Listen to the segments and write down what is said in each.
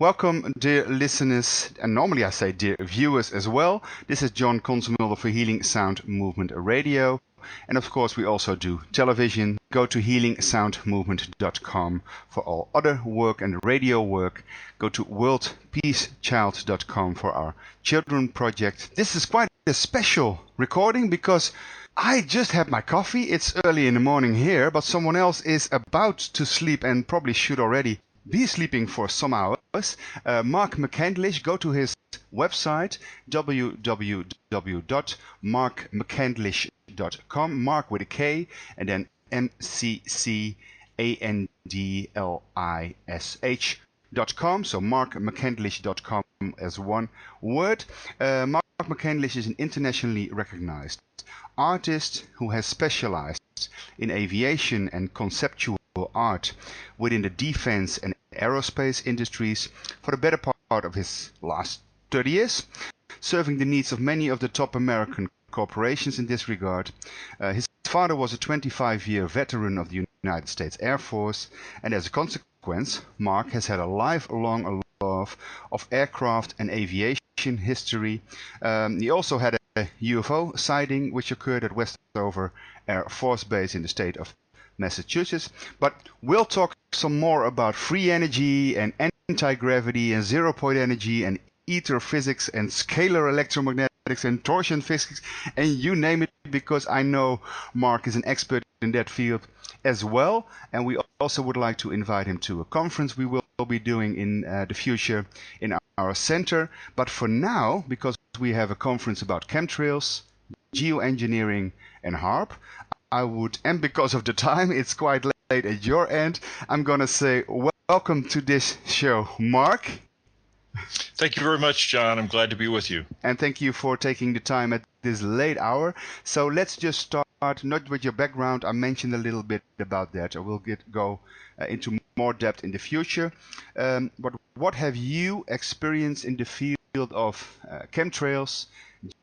Welcome, dear listeners, and normally I say dear viewers as well. This is John Consemulder for Healing Sound Movement Radio. And of course, we also do television. Go to healingsoundmovement.com for all other work and radio work. Go to worldpeacechild.com for our children project. This is quite a special recording because I just had my coffee. It's early in the morning here, but someone else is about to sleep and probably should already be sleeping for some hours. Mark McCandlish, go to his website, www.markmccandlish.com, Mark with a K, and then MCCANDLISH.com, so markmccandlish.com as one word. Mark McCandlish is an internationally recognized artist who has specialized in aviation and conceptual art within the defense and aerospace industries for the better part of his last 30 years, serving the needs of many of the top American corporations in this regard. His father was a 25-year veteran of the United States Air Force, and as a consequence, Mark has had a lifelong love of aircraft and aviation history. He also had a UFO sighting which occurred at Westover Air Force Base in the state of Massachusetts. But we'll talk some more about free energy and anti-gravity and zero-point energy and ether physics and scalar electromagnetics and torsion physics and you name it, because I know Mark is an expert in that field as well. And we also would like to invite him to a conference we will be doing in the future in our center. But for now, because we have a conference about chemtrails, geoengineering and HARP, and because of the time, it's quite late at your end, I'm going to say welcome to this show, Mark. Thank you very much, John. I'm glad to be with you. And thank you for taking the time at this late hour. So let's just start, not with your background. I mentioned a little bit about that. I will go into more depth in the future. But what have you experienced in the field of chemtrails,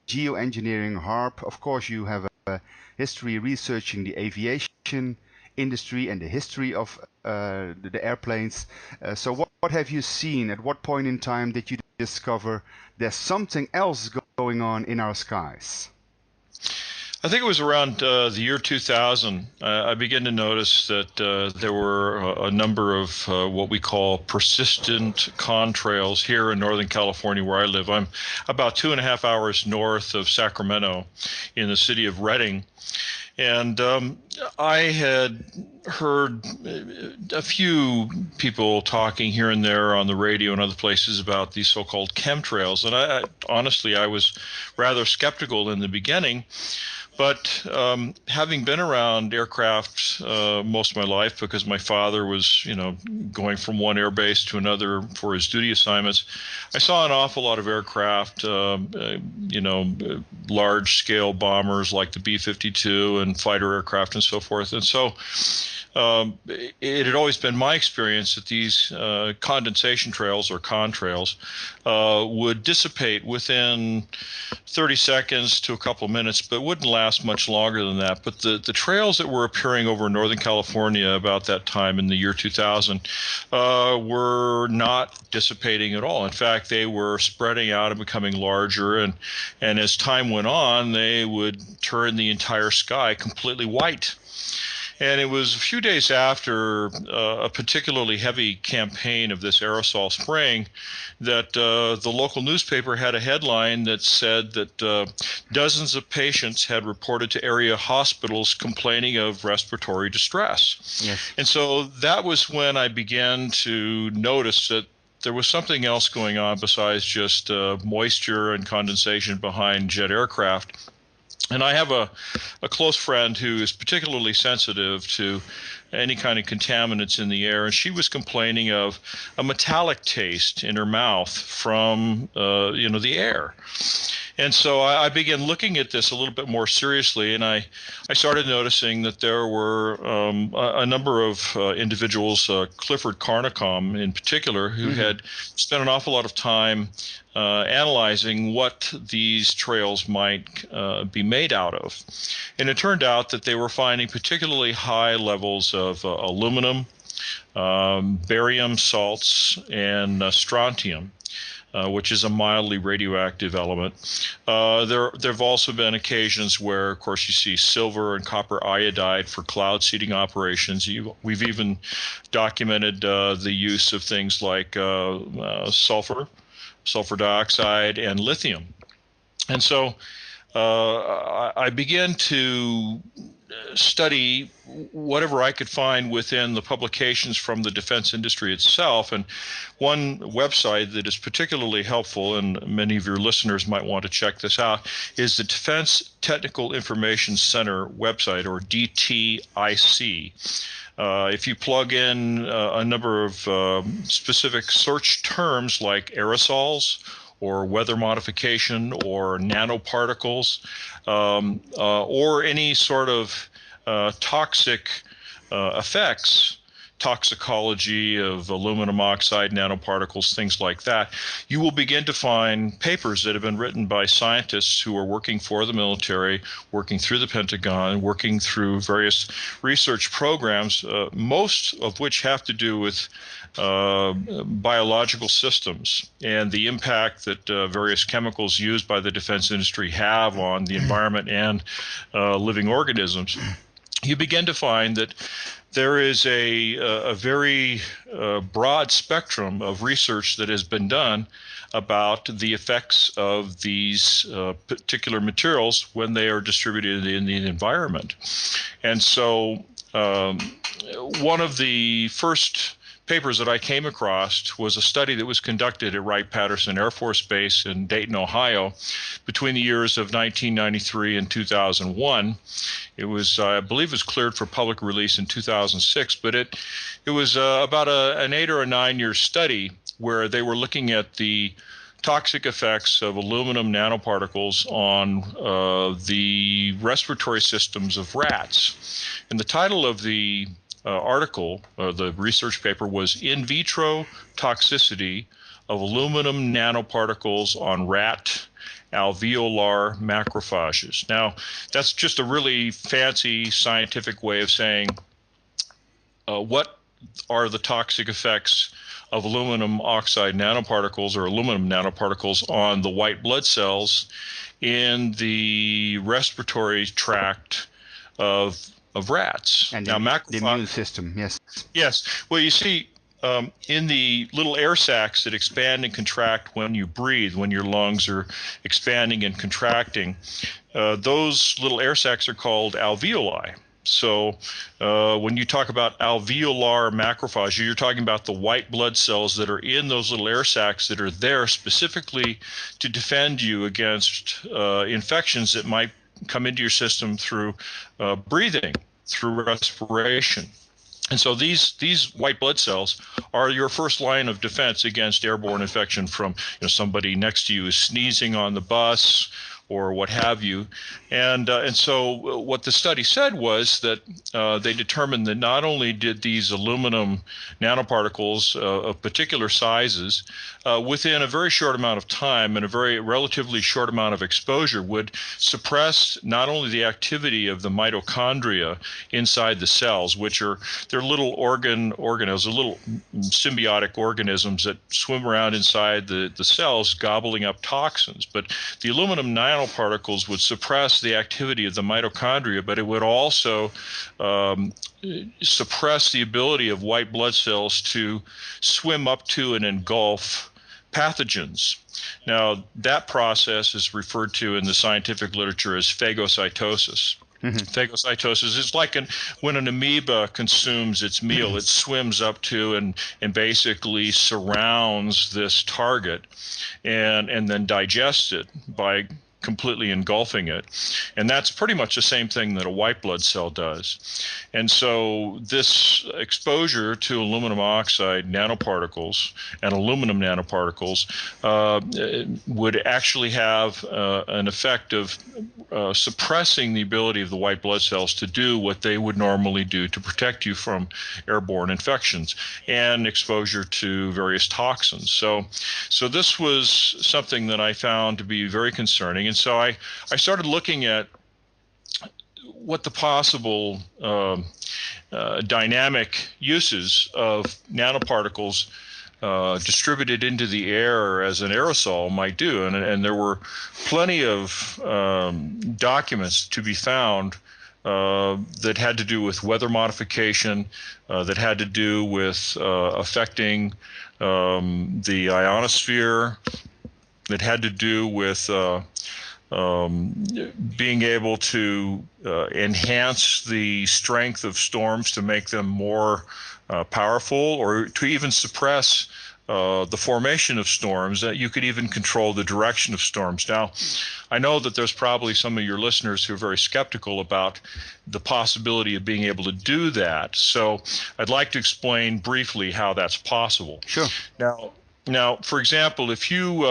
geoengineering, HARP? Of course, you have a history researching the aviation industry and the history of the airplanes. So what have you seen? At what point in time did you discover there's something else going on in our skies? I think it was around the year 2000. I began to notice that there were a number of what we call persistent contrails here in Northern California where I live. I'm about 2.5 hours north of Sacramento in the city of Redding. And I had heard a few people talking here and there on the radio and other places about these so-called chemtrails. And honestly, I was rather skeptical in the beginning. But having been around aircraft most of my life, because my father was, going from one air base to another for his duty assignments, I saw an awful lot of aircraft, large-scale bombers like the B-52 and fighter aircraft and so forth. And so it had always been my experience that these condensation trails or contrails would dissipate within 30 seconds to a couple of minutes, but wouldn't last much longer than that. But the trails that were appearing over Northern California about that time in the year 2000 were not dissipating at all. In fact, they were spreading out and becoming larger, and as time went on, they would turn the entire sky completely white. And it was a few days after a particularly heavy campaign of this aerosol spraying that the local newspaper had a headline that said that dozens of patients had reported to area hospitals complaining of respiratory distress. Yes. And so that was when I began to notice that there was something else going on besides just moisture and condensation behind jet aircraft. And I have a close friend who is particularly sensitive to any kind of contaminants in the air, and she was complaining of a metallic taste in her mouth from the air. And so I began looking at this a little bit more seriously, and I started noticing that there were a number of individuals, Clifford Carnicom in particular, who had spent an awful lot of time analyzing what these trails might be made out of. And it turned out that they were finding particularly high levels of aluminum, barium salts, and strontium, which is a mildly radioactive element. There have also been occasions where, of course, you see silver and copper iodide for cloud seeding operations. We've even documented the use of things like sulfur dioxide, and lithium. And so I began to study whatever I could find within the publications from the defense industry itself. And one website that is particularly helpful, and many of your listeners might want to check this out, is the Defense Technical Information Center website, or DTIC. If you plug in a number of specific search terms like aerosols, or weather modification, or nanoparticles, or any sort of toxic effects, toxicology of aluminum oxide, nanoparticles, things like that, you will begin to find papers that have been written by scientists who are working for the military, working through the Pentagon, working through various research programs, most of which have to do with biological systems and the impact that various chemicals used by the defense industry have on the environment and living organisms. You begin to find that there is a very broad spectrum of research that has been done about the effects of these particular materials when they are distributed in the environment. And so one of the first papers that I came across was a study that was conducted at Wright-Patterson Air Force Base in Dayton, Ohio, between the years of 1993 and 2001. It was, I believe, it was cleared for public release in 2006, but it was about an 8 or 9 year study where they were looking at the toxic effects of aluminum nanoparticles on the respiratory systems of rats. And the title of the article, the research paper, was In Vitro Toxicity of Aluminum Nanoparticles on Rat Alveolar Macrophages. Now, that's just a really fancy scientific way of saying what are the toxic effects of aluminum oxide nanoparticles or aluminum nanoparticles on the white blood cells in the respiratory tract of rats. And now, the immune system, yes. Yes. Well, you see, in the little air sacs that expand and contract when you breathe, when your lungs are expanding and contracting, those little air sacs are called alveoli. So when you talk about alveolar macrophages, you're talking about the white blood cells that are in those little air sacs that are there specifically to defend you against infections that might come into your system through breathing, through respiration. And so these white blood cells are your first line of defense against airborne infection from somebody next to you is sneezing on the bus or what have you. And so what the study said was that they determined that not only did these aluminum nanoparticles of particular sizes within a very short amount of time and a very relatively short amount of exposure would suppress not only the activity of the mitochondria inside the cells, which are they're little organelles, little symbiotic organisms that swim around inside the cells gobbling up toxins. But the aluminum nanoparticles would suppress the activity of the mitochondria, but it would also suppress the ability of white blood cells to swim up to and engulf pathogens. Now, that process is referred to in the scientific literature as phagocytosis. Mm-hmm. Phagocytosis is like when an amoeba consumes its meal, it swims up to and basically surrounds this target and then digests it by completely engulfing it. And that's pretty much the same thing that a white blood cell does. And so this exposure to aluminum oxide nanoparticles and aluminum nanoparticles would actually have an effect of suppressing the ability of the white blood cells to do what they would normally do to protect you from airborne infections and exposure to various toxins. So this was something that I found to be very concerning. And so I started looking at what the possible dynamic uses of nanoparticles distributed into the air as an aerosol might do. And there were plenty of documents to be found that had to do with weather modification, that had to do with affecting the ionosphere, that had to do with being able to enhance the strength of storms to make them more powerful, or to even suppress the formation of storms, that you could even control the direction of storms. Now, I know that there's probably some of your listeners who are very skeptical about the possibility of being able to do that. So I'd like to explain briefly how that's possible. Sure. Now, for example, if you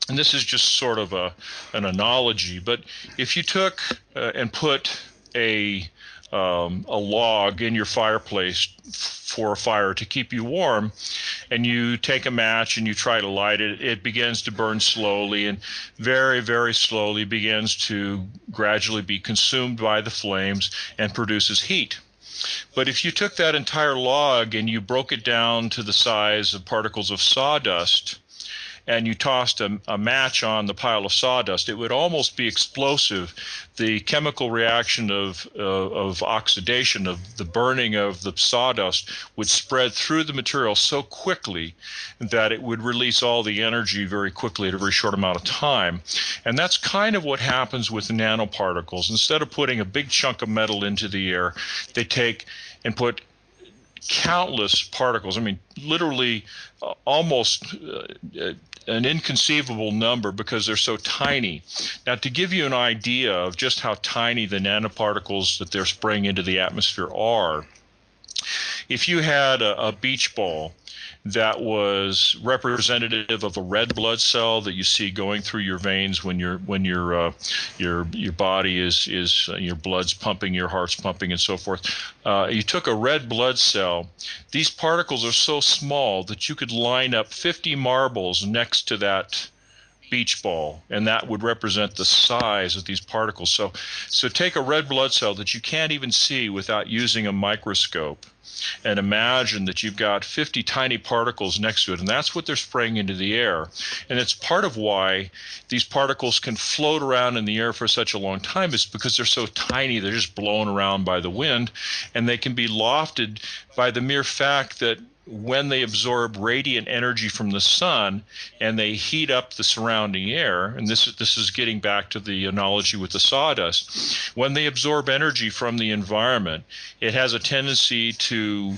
and this is just sort of an analogy, but if you took and put a log in your fireplace for a fire to keep you warm, and you take a match and you try to light it, it begins to burn slowly and very, very slowly begins to gradually be consumed by the flames and produces heat. But if you took that entire log and you broke it down to the size of particles of sawdust, and you tossed a match on the pile of sawdust, it would almost be explosive. The chemical reaction of oxidation, of the burning of the sawdust, would spread through the material so quickly that it would release all the energy very quickly at a very short amount of time. And that's kind of what happens with nanoparticles. Instead of putting a big chunk of metal into the air, they take and put countless particles, I mean, literally almost an inconceivable number because they're so tiny. Now, to give you an idea of just how tiny the nanoparticles that they're spraying into the atmosphere are, if you had a beach ball that was representative of a red blood cell that you see going through your veins when your body is your blood's pumping, your heart's pumping, and so forth. You took a red blood cell. These particles are so small that you could line up 50 marbles next to that beach ball, and that would represent the size of these particles. So take a red blood cell that you can't even see without using a microscope, and imagine that you've got 50 tiny particles next to it, and that's what they're spraying into the air. And it's part of why these particles can float around in the air for such a long time, is because they're so tiny, they're just blown around by the wind, and they can be lofted by the mere fact that when they absorb radiant energy from the sun and they heat up the surrounding air, and this is getting back to the analogy with the sawdust, when they absorb energy from the environment, it has a tendency to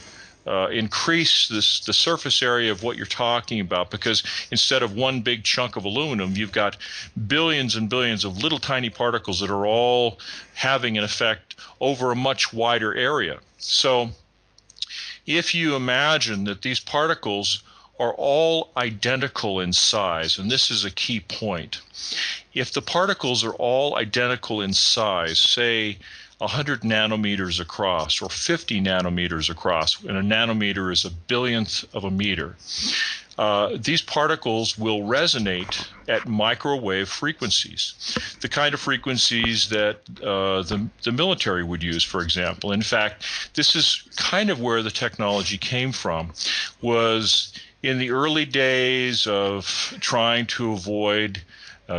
increase the surface area of what you're talking about, because instead of one big chunk of aluminum, you've got billions and billions of little tiny particles that are all having an effect over a much wider area. So if you imagine that these particles are all identical in size, and this is a key point, if the particles are all identical in size, say 100 nanometers across or 50 nanometers across, and a nanometer is a billionth of a meter, these particles will resonate at microwave frequencies, the kind of frequencies that the military would use, for example. In fact, this is kind of where the technology came from, was in the early days of trying to avoid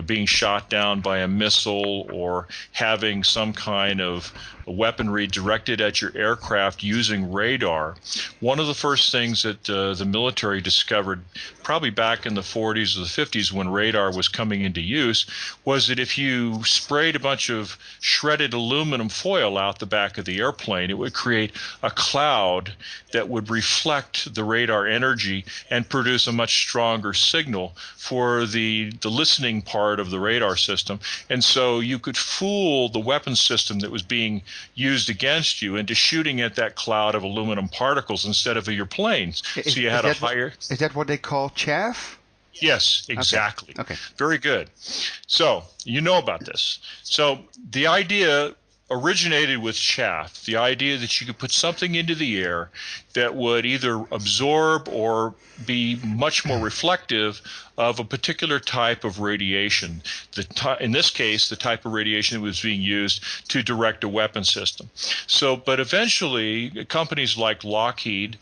being shot down by a missile or having some kind of weaponry directed at your aircraft using radar. One of the first things that the military discovered, probably back in the 40s or the 50s when radar was coming into use, was that if you sprayed a bunch of shredded aluminum foil out the back of the airplane, it would create a cloud that would reflect the radar energy and produce a much stronger signal for the listening part of the radar system. And so you could fool the weapons system that was being used against you into shooting at that cloud of aluminum particles instead of your planes. So you had a higher... Is that what they call chaff? Yes, exactly. Okay. Very good. So you know about this. So the idea originated with chaff, the idea that you could put something into the air that would either absorb or be much more reflective of a particular type of radiation. In this case, the type of radiation that was being used to direct a weapon system. But eventually, companies like Lockheed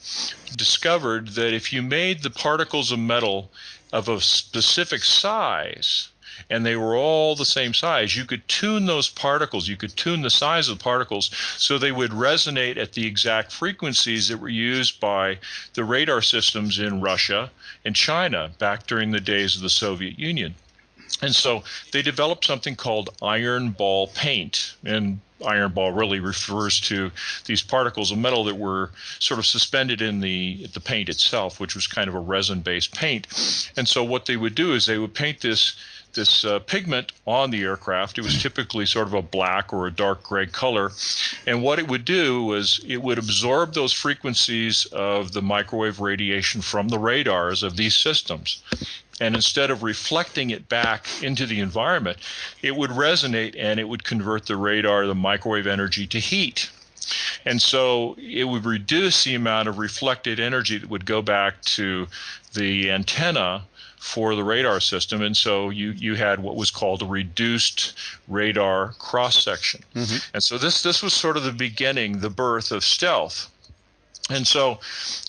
discovered that if you made the particles of metal of a specific size, and they were all the same size, you could tune those particles, you could tune the size of the particles so they would resonate at the exact frequencies that were used by the radar systems in Russia and China back during the days of the Soviet Union. And so they developed something called iron ball paint, and iron ball really refers to these particles of metal that were sort of suspended in the paint itself, which was kind of a resin-based paint. And so what they would do is they would paint this pigment on the aircraft. It was typically sort of a black or a dark gray color. And what it would do was it would absorb those frequencies of the microwave radiation from the radars of these systems. And instead of reflecting it back into the environment, it would resonate and it would convert the radar, the microwave energy, to heat. And so it would reduce the amount of reflected energy that would go back to the antenna for the radar system, and so you had what was called a reduced radar cross-section. Mm-hmm. And so this was sort of the beginning, the birth of stealth. And so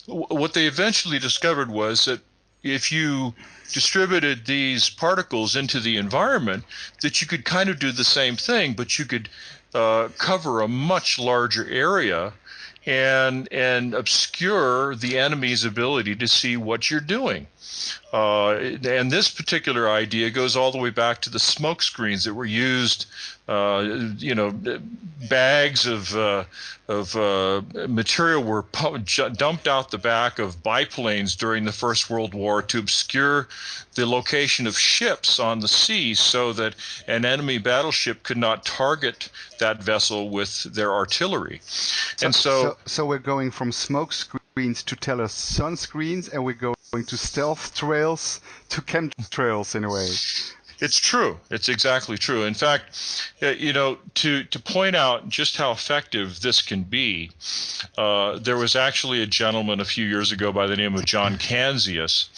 what they eventually discovered was that if you distributed these particles into the environment, that you could kind of do the same thing, but you could cover a much larger area and obscure the enemy's ability to see what you're doing. And this particular idea goes all the way back to the smoke screens that were used. Bags of material were dumped out the back of biplanes during the First World War to obscure the location of ships on the sea so that an enemy battleship could not target that vessel with their artillery. So we're going from smoke screens to tele sunscreens, and we're going to stealth trails to chemtrails in a way. It's true. It's exactly true. In fact, to point out just how effective this can be, there was actually a gentleman a few years ago by the name of John Consemulder,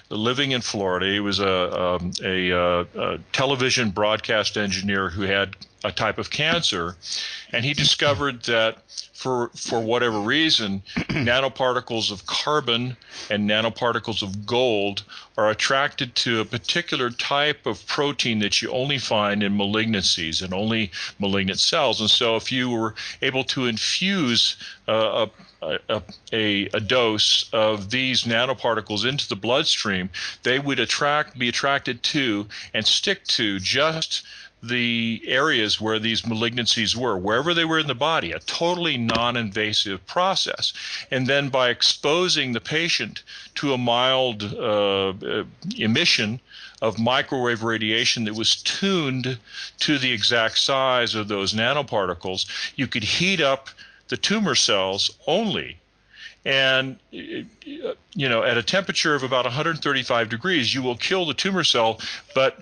living in Florida. He was a television broadcast engineer who had a type of cancer, and he discovered that for whatever reason, nanoparticles of carbon and nanoparticles of gold are attracted to a particular type of protein that you only find in malignancies and only malignant cells. And so if you were able to infuse a dose of these nanoparticles into the bloodstream, they would be attracted to and stick to just the areas where these malignancies were, wherever they were in the body, a totally non-invasive process. And then by exposing the patient to a mild emission of microwave radiation that was tuned to the exact size of those nanoparticles, you could heat up the tumor cells only. And at a temperature of about 135 degrees, you will kill the tumor cell. But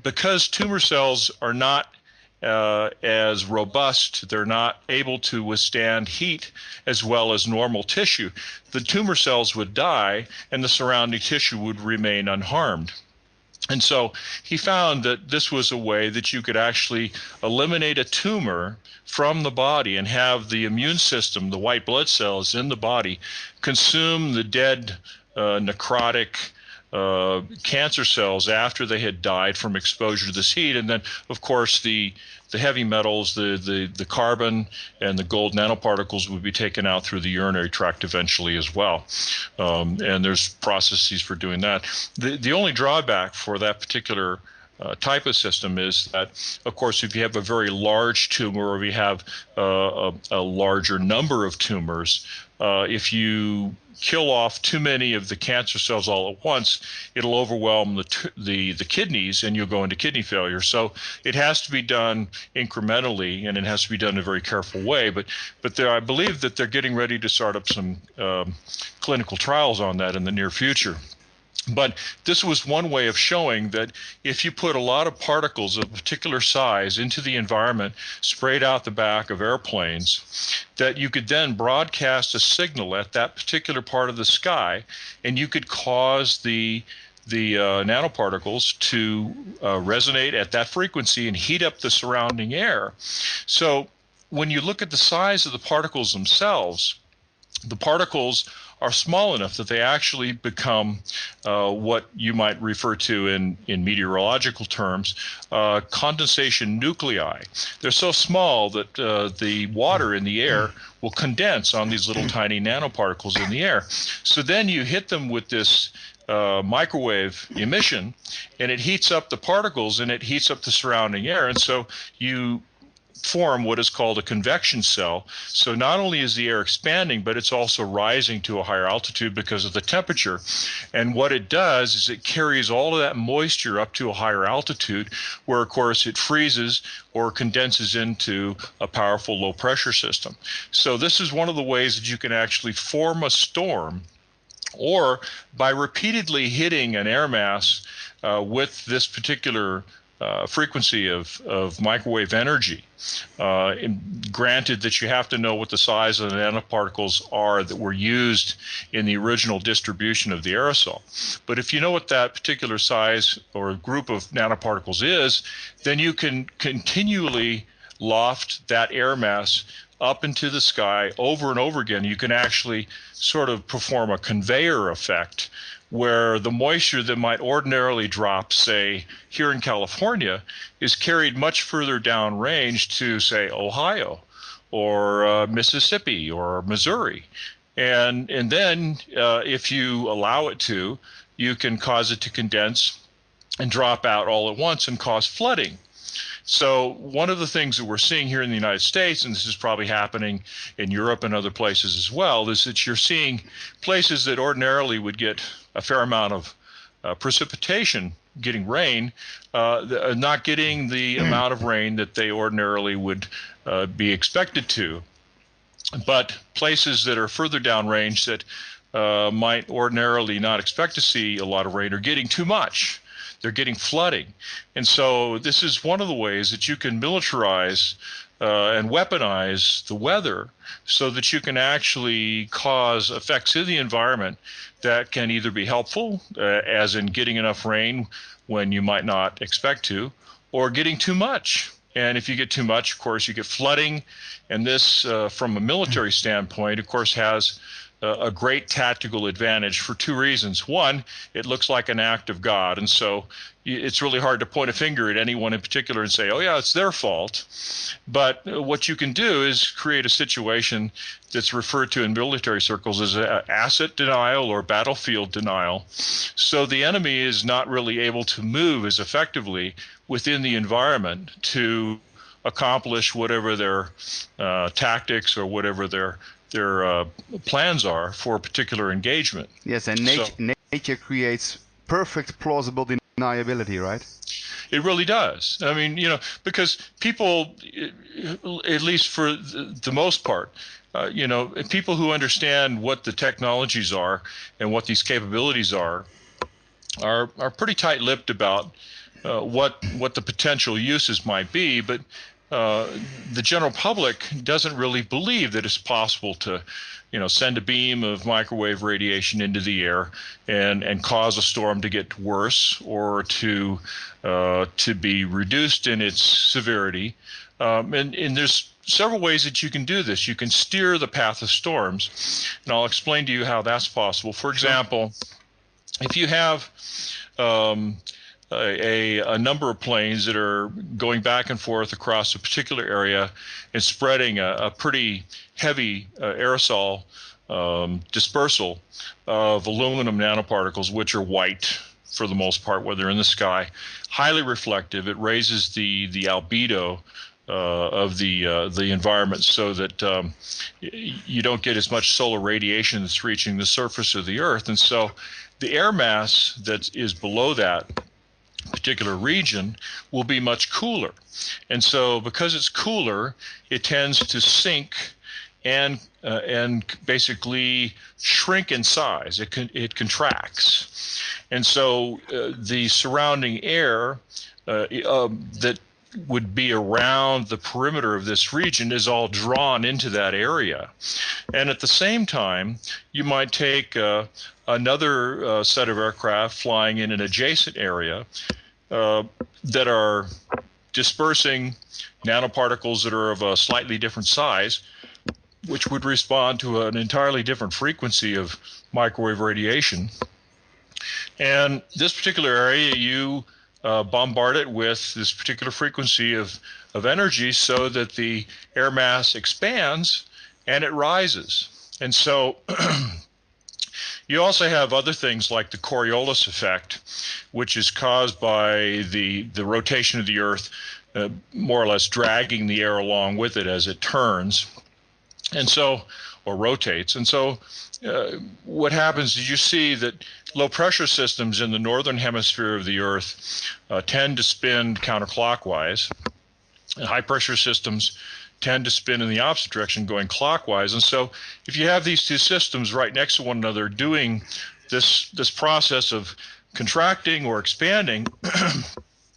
because tumor cells are not as robust, they're not able to withstand heat as well as normal tissue, the tumor cells would die and the surrounding tissue would remain unharmed. And so he found that this was a way that you could actually eliminate a tumor from the body and have the immune system, the white blood cells in the body, consume the dead necrotic cancer cells after they had died from exposure to this heat. And then, of course, the heavy metals, the carbon and the gold nanoparticles would be taken out through the urinary tract eventually as well. And there's processes for doing that. The only drawback for that particular type of system is that, of course, if you have a very large tumor or if you have a larger number of tumors, if you kill off too many of the cancer cells all at once, it'll overwhelm the kidneys and you'll go into kidney failure. So it has to be done incrementally, and it has to be done in a very careful way. But I believe that they're getting ready to start up some clinical trials on that in the near future. But this was one way of showing that if you put a lot of particles of a particular size into the environment, sprayed out the back of airplanes, that you could then broadcast a signal at that particular part of the sky, and you could cause the nanoparticles to resonate at that frequency and heat up the surrounding air. So when you look at the size of the particles themselves, the particles are small enough that they actually become what you might refer to in meteorological terms, condensation nuclei. They're so small that the water in the air will condense on these little tiny nanoparticles in the air. So then you hit them with this microwave emission, and it heats up the particles and it heats up the surrounding air, and so you form what is called a convection cell. So not only is the air expanding, but it's also rising to a higher altitude because of the temperature. And what it does is it carries all of that moisture up to a higher altitude, where of course it freezes or condenses into a powerful low pressure system. So this is one of the ways that you can actually form a storm, or by repeatedly hitting an air mass with this particular frequency of microwave energy. Granted that you have to know what the size of the nanoparticles are that were used in the original distribution of the aerosol. But if you know what that particular size or group of nanoparticles is, then you can continually loft that air mass up into the sky over and over again. You can actually sort of perform a conveyor effect, where the moisture that might ordinarily drop, say, here in California, is carried much further downrange to, say, Ohio or Mississippi or Missouri. And then if you allow it to, you can cause it to condense and drop out all at once and cause flooding. So one of the things that we're seeing here in the United States, and this is probably happening in Europe and other places as well, is that you're seeing places that ordinarily would get a fair amount of precipitation, getting rain, not getting the amount of rain that they ordinarily would be expected to. But places that are further downrange that might ordinarily not expect to see a lot of rain are getting too much. They're getting flooding. And so this is one of the ways that you can militarize and weaponize the weather, so that you can actually cause effects in the environment that can either be helpful, as in getting enough rain when you might not expect to, or getting too much. And if you get too much, of course, you get flooding. And this, from a military standpoint, of course, has a great tactical advantage for two reasons. One, it looks like an act of God, and so it's really hard to point a finger at anyone in particular and say, oh yeah, it's their fault. But what you can do is create a situation that's referred to in military circles as asset denial or battlefield denial. So the enemy is not really able to move as effectively within the environment to accomplish whatever their tactics or whatever their plans are for a particular engagement. Yes, and nature creates perfect plausible deniability, right? It really does. I mean, because people, at least for the most part, people who understand what the technologies are and what these capabilities are pretty tight-lipped about what the potential uses might be, but the general public doesn't really believe that it's possible to, send a beam of microwave radiation into the air and cause a storm to get worse or to be reduced in its severity. And there's several ways that you can do this. You can steer the path of storms, and I'll explain to you how that's possible. For example, if you have a number of planes that are going back and forth across a particular area and spreading a pretty heavy aerosol dispersal of aluminum nanoparticles, which are white for the most part when they're in the sky, highly reflective. It raises the albedo of the environment, so that you don't get as much solar radiation that's reaching the surface of the Earth. And so the air mass that is below that particular region will be much cooler. And so because it's cooler, it tends to sink and basically shrink in size. It contracts, and so the surrounding air that would be around the perimeter of this region is all drawn into that area. And at the same time, you might take another set of aircraft flying in an adjacent area that are dispersing nanoparticles that are of a slightly different size, which would respond to an entirely different frequency of microwave radiation. And this particular area, you bombard it with this particular frequency of energy so that the air mass expands and it rises. And so you also have other things like the Coriolis Effect, which is caused by the rotation of the Earth more or less dragging the air along with it as it turns, and so, or rotates. And so what happens is you see that low pressure systems in the northern hemisphere of the Earth tend to spin counterclockwise, and high pressure systems tend to spin in the opposite direction, going clockwise. And so if you have these two systems right next to one another doing this process of contracting or expanding,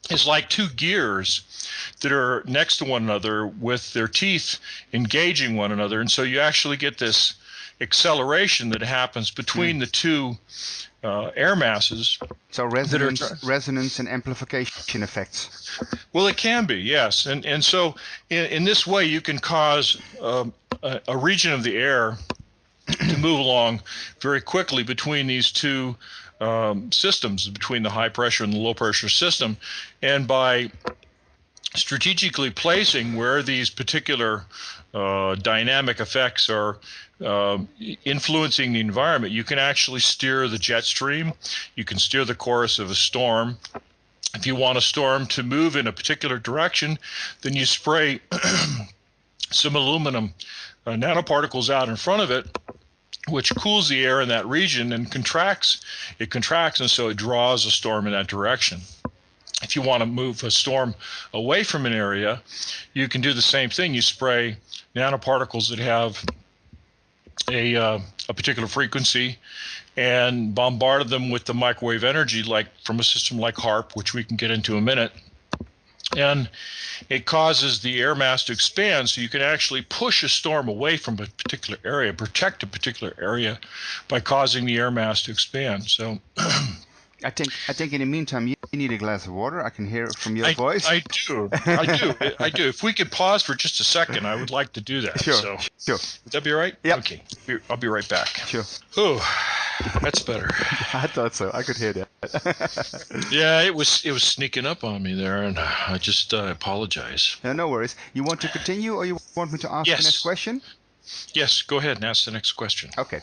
it's like two gears that are next to one another with their teeth engaging one another. And so you actually get this acceleration that happens between the two air masses. So resonance and amplification effects. Well, it can be, yes. And so in this way, you can cause a region of the air to move along very quickly between these two systems, between the high pressure and the low pressure system. And by strategically placing where these particular dynamic effects are influencing the environment, you can actually steer the jet stream. You can steer the course of a storm. If you want a storm to move in a particular direction, then you spray some aluminum nanoparticles out in front of it, which cools the air in that region and contracts. It contracts, and so it draws a storm in that direction. If you want to move a storm away from an area, you can do the same thing. You spray nanoparticles that have a particular frequency and bombard them with the microwave energy, like from a system like HAARP, which we can get into in a minute. And it causes the air mass to expand, so you can actually push a storm away from a particular area, protect a particular area by causing the air mass to expand. So I think in the meantime you need a glass of water. I can hear it from your voice. I do. If we could pause for just a second, I would like to do that. Sure. Would that be all right? Yep. Okay. I'll be right back. Sure. Oh, that's better. I thought so. I could hear that. Yeah, it was sneaking up on me there, and I just apologize. No worries. You want to continue, or you want me to ask the next question? Yes, go ahead and ask the next question. Okay.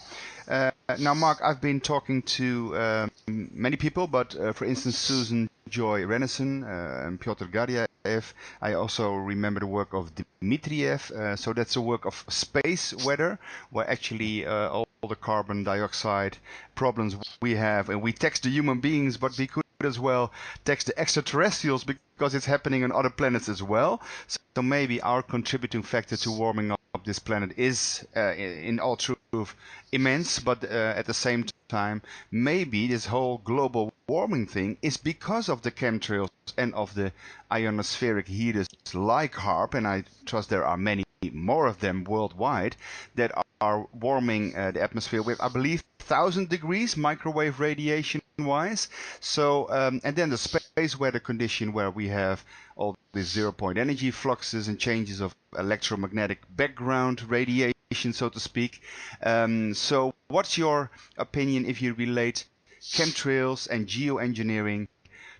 Now, Mark, I've been talking to many people, but for instance, Susan Joy Renison and Pyotr Garyaev. I also remember the work of Dmitriev. So that's a work of space weather, where actually all the carbon dioxide problems we have, and we text the human beings, but we could as well text the extraterrestrials because it's happening on other planets as well. So maybe our contributing factor to warming up this planet is, in all truth, immense, but at the same time, maybe this whole global warming thing is because of the chemtrails and of the ionospheric heaters like HAARP, and I trust there are many more of them worldwide, that are warming the atmosphere with, I believe, 1,000 degrees microwave radiation wise. So and then the space weather condition where we have all these 0 point energy fluxes and changes of electromagnetic background radiation, so to speak. So what's your opinion if you relate chemtrails and geoengineering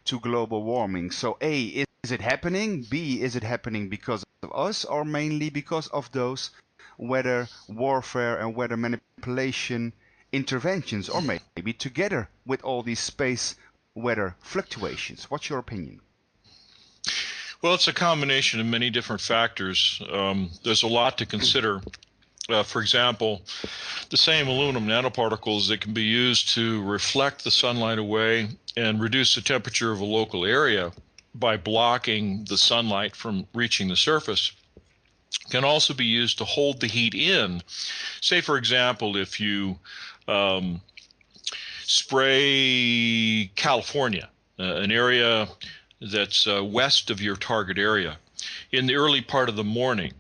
to global warming? So A, is it happening? B, is it happening because of us, or mainly because of those weather warfare and weather manipulation interventions, or maybe together with all these space weather fluctuations? What's your opinion? Well, it's a combination of many different factors. There's a lot to consider. For example, the same aluminum nanoparticles that can be used to reflect the sunlight away and reduce the temperature of a local area by blocking the sunlight from reaching the surface can also be used to hold the heat in. Say, for example, if you spray California, an area that's west of your target area, in the early part of the morning.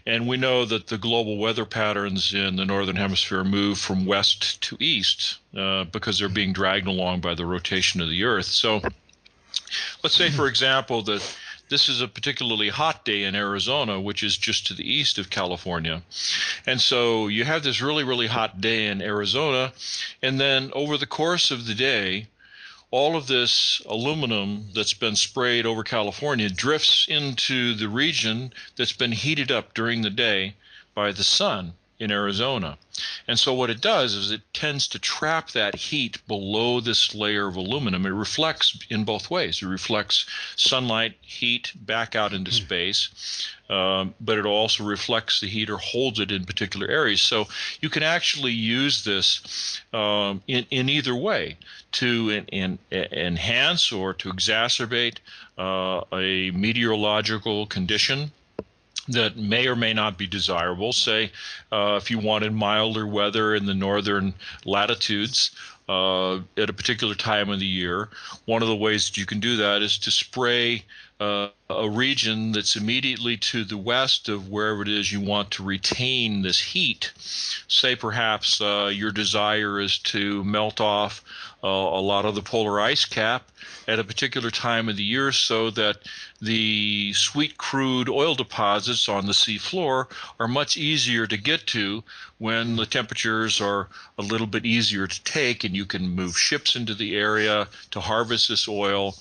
And we know that the global weather patterns in the northern hemisphere move from west to east because they're being dragged along by the rotation of the Earth. So let's say, for example, that this is a particularly hot day in Arizona, which is just to the east of California. And so you have this really, really hot day in Arizona, and then over the course of the day, all of this aluminum that's been sprayed over California drifts into the region that's been heated up during the day by the sun in Arizona. And so what it does is it tends to trap that heat below this layer of aluminum. It reflects in both ways. It reflects sunlight, heat back out into space, but it also reflects the heat or holds it in particular areas. So you can actually use this in either way to enhance or to exacerbate a meteorological condition that may or may not be desirable. Say, if you wanted milder weather in the northern latitudes at a particular time of the year, one of the ways that you can do that is to spray a region that's immediately to the west of wherever it is you want to retain this heat. Say perhaps your desire is to melt off a lot of the polar ice cap at a particular time of the year so that the sweet crude oil deposits on the sea floor are much easier to get to when the temperatures are a little bit easier to take, and you can move ships into the area to harvest this oil,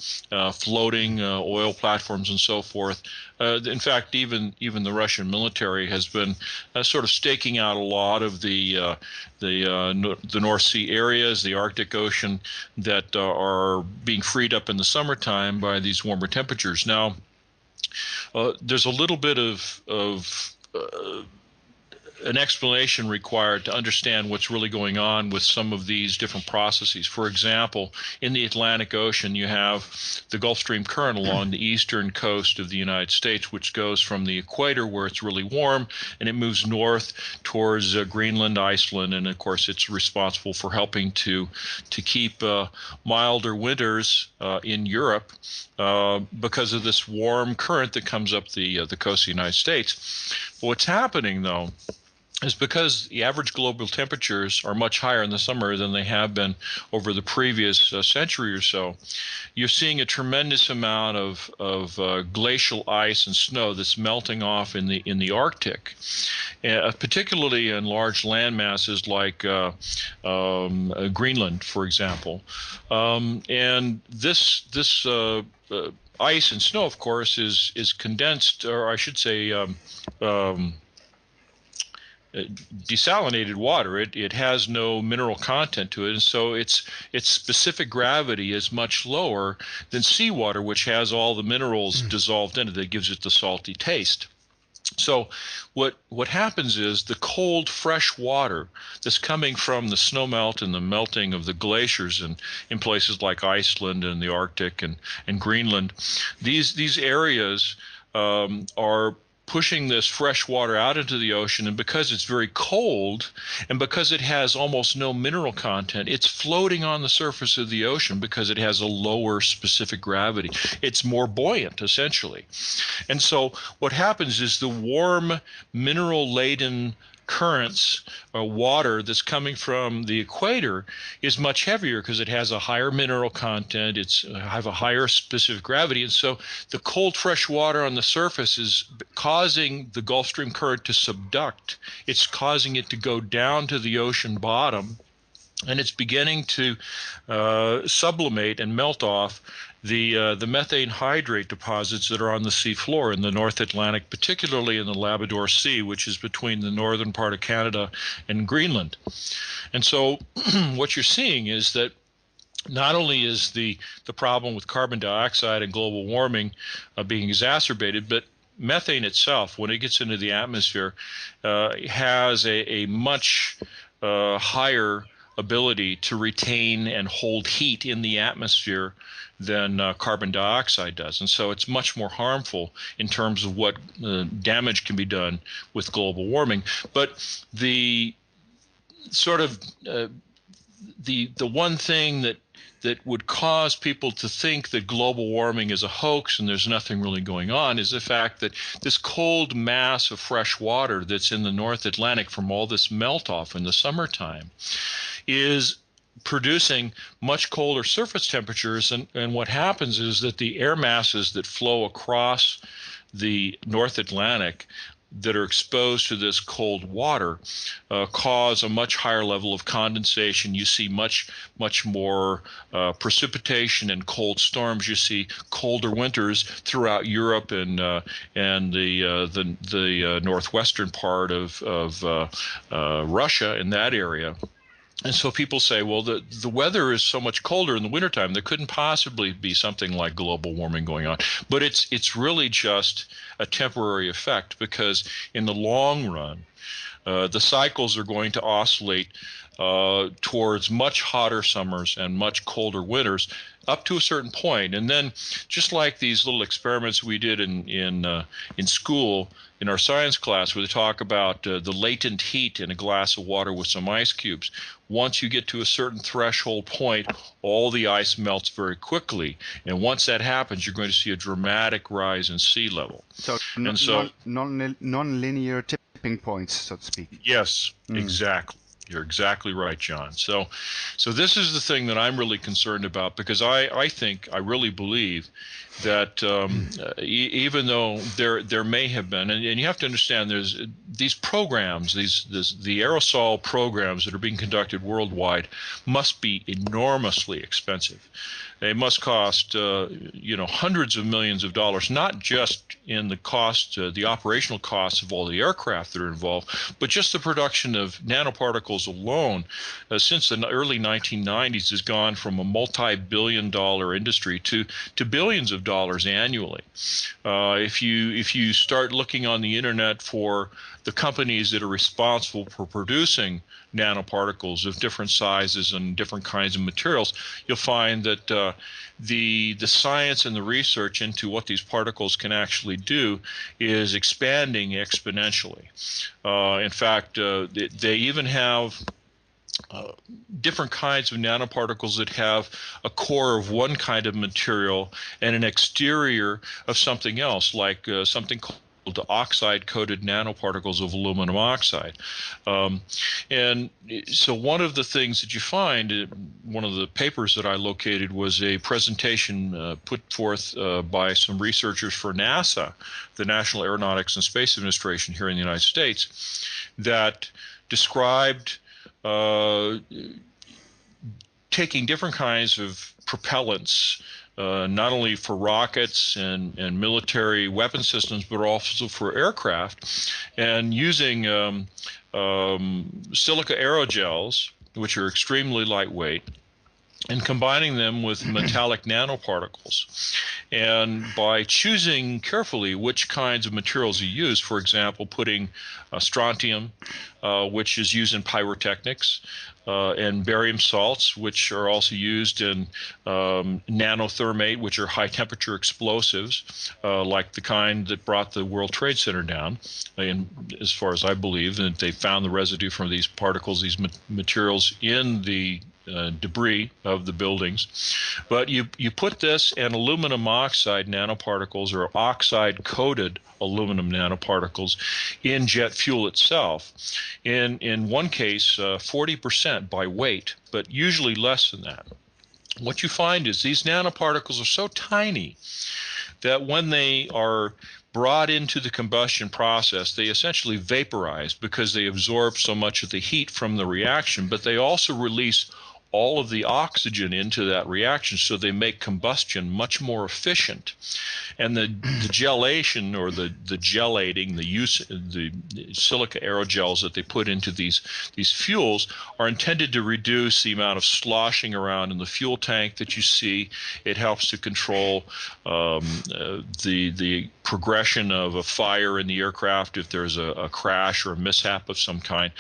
floating oil platforms and so forth. In fact, even the Russian military has been sort of staking out a lot of the North Sea areas, the Arctic Ocean, that are being freed up in the summertime by these warmer temperatures. Now, there's a little bit of an explanation required to understand what's really going on with some of these different processes. For example, in the Atlantic Ocean, you have the Gulf Stream current along the eastern coast of the United States, which goes from the equator where it's really warm, and it moves north towards Greenland, Iceland, and of course it's responsible for helping to keep milder winters in Europe because of this warm current that comes up the coast of the United States. But what's happening, though, is because the average global temperatures are much higher in the summer than they have been over the previous century or so, you're seeing a tremendous amount of glacial ice and snow that's melting off in the Arctic, particularly in large land masses like Greenland, for example. And this ice and snow, of course, is condensed, or I should say desalinated water. It has no mineral content to it, and so its specific gravity is much lower than seawater, which has all the minerals dissolved in it that gives it the salty taste. So what happens is the cold, fresh water that's coming from the snowmelt and the melting of the glaciers in places like Iceland and the Arctic and Greenland, these areas are pushing this fresh water out into the ocean, and because it's very cold and because it has almost no mineral content, it's floating on the surface of the ocean because it has a lower specific gravity. It's more buoyant, essentially. And so what happens is the warm, mineral-laden currents or water that's coming from the equator is much heavier because it has a higher mineral content, it's have a higher specific gravity, and so the cold fresh water on the surface is causing the Gulf Stream current to subduct. It's causing it to go down to the ocean bottom, and it's beginning to sublimate and melt off the methane hydrate deposits that are on the sea floor in the North Atlantic, particularly in the Labrador Sea, which is between the northern part of Canada and Greenland. And so what you're seeing is that not only is the problem with carbon dioxide and global warming being exacerbated, but methane itself, when it gets into the atmosphere, has a much higher ability to retain and hold heat in the atmosphere than carbon dioxide does. And so it's much more harmful in terms of what damage can be done with global warming. But the sort of the one thing that would cause people to think that global warming is a hoax and there's nothing really going on is the fact that this cold mass of fresh water that's in the North Atlantic from all this melt-off in the summertime is producing much colder surface temperatures. And what happens is that the air masses that flow across the North Atlantic that are exposed to this cold water cause a much higher level of condensation. You see much more precipitation and cold storms. You see colder winters throughout Europe and the northwestern part of Russia in that area. And so people say, well, the weather is so much colder in the wintertime, there couldn't possibly be something like global warming going on. But it's really just a temporary effect, because in the long run, the cycles are going to oscillate towards much hotter summers and much colder winters up to a certain point. And then, just like these little experiments we did in school, in our science class, where they talk about the latent heat in a glass of water with some ice cubes, once you get to a certain threshold point, all the ice melts very quickly. And once that happens, you're going to see a dramatic rise in sea level. So, non-linear tipping points, so to speak. Yes, exactly. You're exactly right, John. So this is the thing that I'm really concerned about, because I really believe that even though there may have been, and you have to understand, there's these programs, the aerosol programs that are being conducted worldwide must be enormously expensive. They must cost hundreds of millions of dollars, not just in the cost, the operational costs of all the aircraft that are involved, but just the production of nanoparticles alone, since the early 1990s, has gone from a multi-billion-dollar industry to billions of dollars annually. If you start looking on the internet for the companies that are responsible for producing nanoparticles of different sizes and different kinds of materials, you'll find that the science and the research into what these particles can actually do is expanding exponentially. In fact, they even have different kinds of nanoparticles that have a core of one kind of material and an exterior of something else, like something called the oxide-coated nanoparticles of aluminum oxide. And so one of the things that you find, one of the papers that I located was a presentation put forth by some researchers for NASA, the National Aeronautics and Space Administration here in the United States, that described taking different kinds of propellants, not only for rockets and military weapon systems, but also for aircraft, and using silica aerogels, which are extremely lightweight, and combining them with metallic nanoparticles. And by choosing carefully which kinds of materials you use, for example, putting strontium, which is used in pyrotechnics, and barium salts, which are also used in nanothermate, which are high-temperature explosives, like the kind that brought the World Trade Center down. And as far as I believe, that they found the residue from these particles, these materials, in the debris of the buildings. But you put this and aluminum oxide nanoparticles, or oxide-coated aluminum nanoparticles, in jet fuel itself. In one case, 40% by weight, but usually less than that. What you find is these nanoparticles are so tiny that when they are brought into the combustion process, they essentially vaporize because they absorb so much of the heat from the reaction, but they also release all of the oxygen into that reaction, so they make combustion much more efficient. And the gelation, or the gelating, the silica aerogels that they put into these fuels are intended to reduce the amount of sloshing around in the fuel tank that you see. It helps to control the progression of a fire in the aircraft if there's a crash or a mishap of some kind.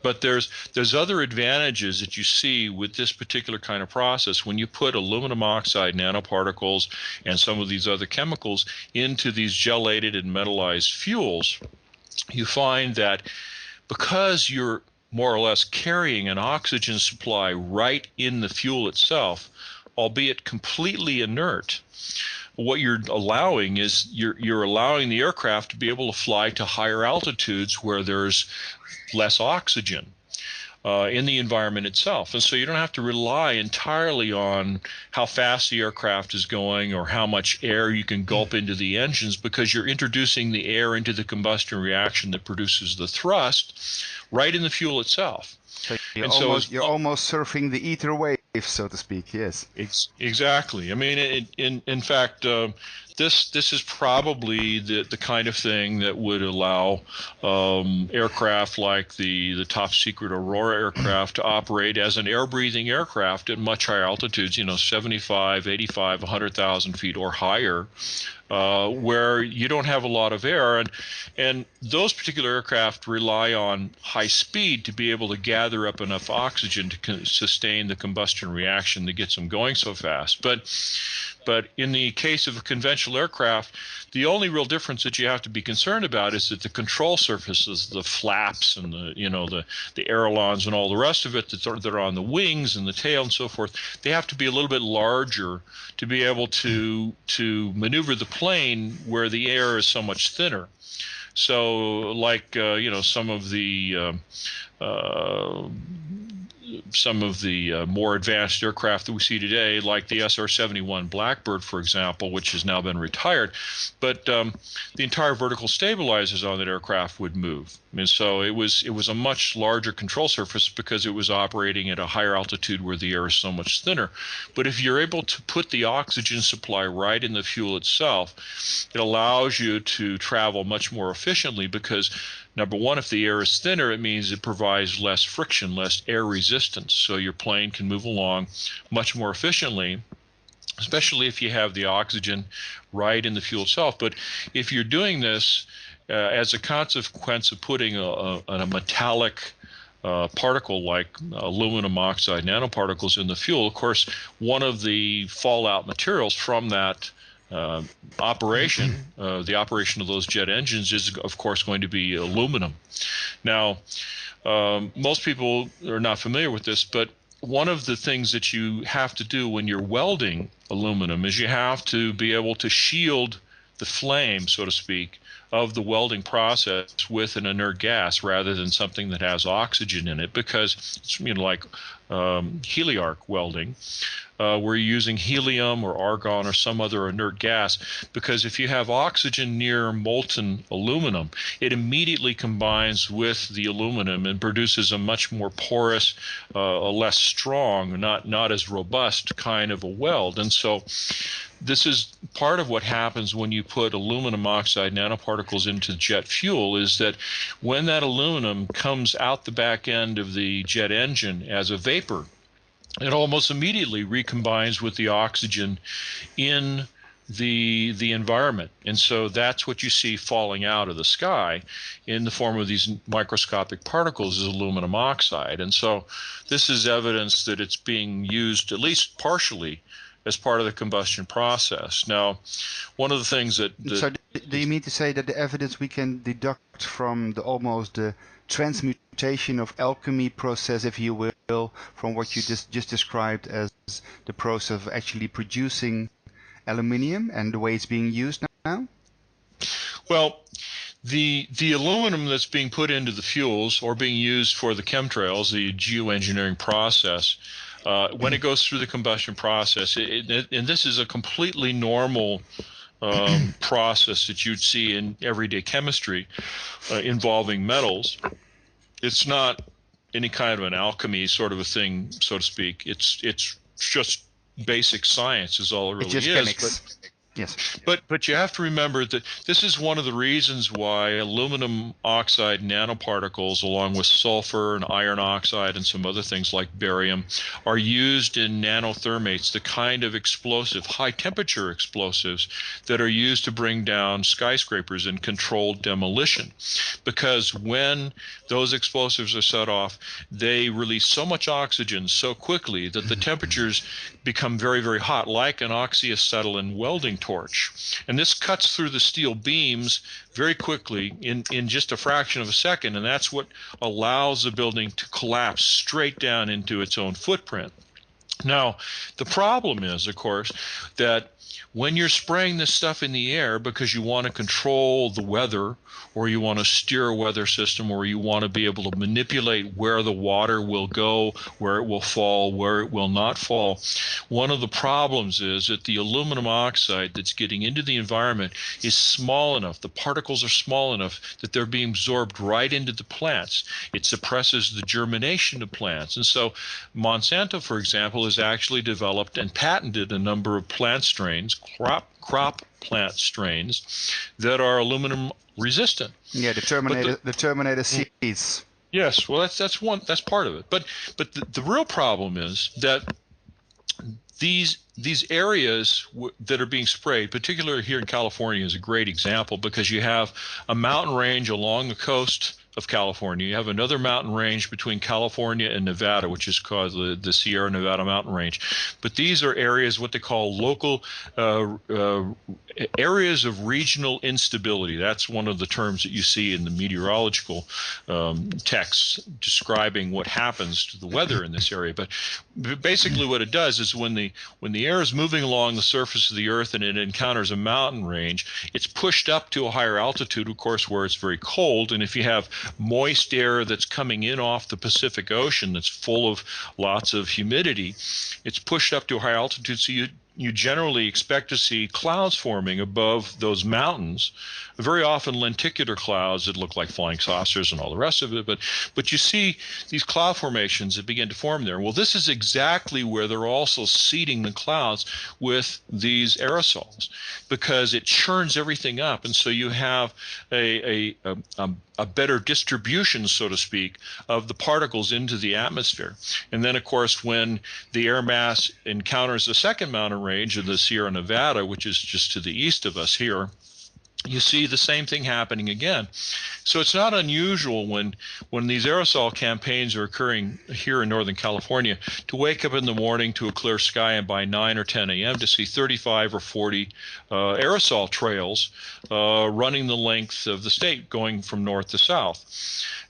But there's other advantages that you see with this particular kind of process. When you put aluminum oxide nanoparticles and some of these other chemicals into these gelated and metallized fuels, you find that because you're more or less carrying an oxygen supply right in the fuel itself, albeit completely inert, what you're allowing is you're allowing the aircraft to be able to fly to higher altitudes where there's less oxygen in the environment itself. And so you don't have to rely entirely on how fast the aircraft is going or how much air you can gulp into the engines, because you're introducing the air into the combustion reaction that produces the thrust right in the fuel itself. So you're almost surfing the ether wave, so to speak. Yes. Exactly. I mean, in fact, this is probably the kind of thing that would allow aircraft like the top secret Aurora aircraft to operate as an air-breathing aircraft at much higher altitudes, 75, 85, 100,000 feet or higher, where you don't have a lot of air. And those particular aircraft rely on high speed to be able to gather up enough oxygen to sustain the combustion reaction that gets them going so fast. But in the case of a conventional aircraft, the only real difference that you have to be concerned about is that the control surfaces, the flaps and the ailerons and all the rest of it that are on the wings and the tail and so forth, they have to be a little bit larger to be able to maneuver the plane where the air is so much thinner. So like some of the more advanced aircraft that we see today, like the SR-71 Blackbird, for example, which has now been retired, but the entire vertical stabilizers on that aircraft would move. And so it was a much larger control surface because it was operating at a higher altitude where the air is so much thinner. But if you're able to put the oxygen supply right in the fuel itself, it allows you to travel much more efficiently because, number one, if the air is thinner, it means it provides less friction, less air resistance, so your plane can move along much more efficiently, especially if you have the oxygen right in the fuel itself. But if you're doing this as a consequence of putting a metallic particle like aluminum oxide nanoparticles in the fuel, of course, one of the fallout materials from that operation, the operation of those jet engines, is of course going to be aluminum. Now, most people are not familiar with this, but one of the things that you have to do when you're welding aluminum is you have to be able to shield the flame, so to speak, of the welding process with an inert gas rather than something that has oxygen in it, because it's like heliarc welding. We're using helium or argon or some other inert gas, because if you have oxygen near molten aluminum, it immediately combines with the aluminum and produces a much more porous, a less strong, not as robust kind of a weld. And so this is part of what happens when you put aluminum oxide nanoparticles into jet fuel, is that when that aluminum comes out the back end of the jet engine as a vapor, it almost immediately recombines with the oxygen in the environment. And so that's what you see falling out of the sky in the form of these microscopic particles, is aluminum oxide. And so this is evidence that it's being used, at least partially, as part of the combustion process. Now, one of the things that so do you mean to say that the evidence we can deduct from the transmutation of alchemy process, if you will, from what you just described as the process of actually producing aluminium and the way it's being used now? Well, the aluminum that's being put into the fuels or being used for the chemtrails, the geoengineering process, when it goes through the combustion process, and this is a completely normal process that you'd see in everyday chemistry involving metals. It's not any kind of an alchemy sort of a thing, so to speak. It's just basic science is all it really it's just is. chemics. Yes. But you have to remember that this is one of the reasons why aluminum oxide nanoparticles, along with sulfur and iron oxide and some other things like barium, are used in nanothermates, the kind of explosive, high-temperature explosives that are used to bring down skyscrapers in controlled demolition. Because when those explosives are set off, they release so much oxygen so quickly that the temperatures become very, very hot, like an oxyacetylene welding torch. And this cuts through the steel beams very quickly in just a fraction of a second, and that's what allows the building to collapse straight down into its own footprint. Now, the problem is, of course, that when you're spraying this stuff in the air because you want to control the weather, or you want to steer a weather system, or you want to be able to manipulate where the water will go, where it will fall, where it will not fall, one of the problems is that the aluminum oxide that's getting into the environment is small enough, the particles are small enough that they're being absorbed right into the plants. It suppresses the germination of plants. And so Monsanto, for example, has actually developed and patented a number of plant strains, crop plant strains, that are aluminum resistant. Yeah, the Terminator seeds. Yes, well, that's part of it. But the real problem is that these areas that are being sprayed, particularly here in California, is a great example, because you have a mountain range along the coast of California. You have another mountain range between California and Nevada, which is called the Sierra Nevada mountain range. But these are areas, what they call local areas of regional instability. That's one of the terms that you see in the meteorological texts describing what happens to the weather in this area. But basically what it does is when the air is moving along the surface of the earth and it encounters a mountain range, it's pushed up to a higher altitude, of course, where it's very cold. And if you have moist air that's coming in off the Pacific Ocean that's full of lots of humidity, it's pushed up to a high altitude, so you generally expect to see clouds forming above those mountains, very often lenticular clouds that look like flying saucers and all the rest of it. But you see these cloud formations that begin to form there. Well, this is exactly where they're also seeding the clouds with these aerosols, because it churns everything up, and so you have a better distribution, so to speak, of the particles into the atmosphere. And then, of course, when the air mass encounters the second mountain range of the Sierra Nevada, which is just to the east of us here, you see the same thing happening again. So it's not unusual when these aerosol campaigns are occurring here in Northern California to wake up in the morning to a clear sky and by 9 or 10 a.m. to see 35 or 40 aerosol trails running the length of the state, going from north to south.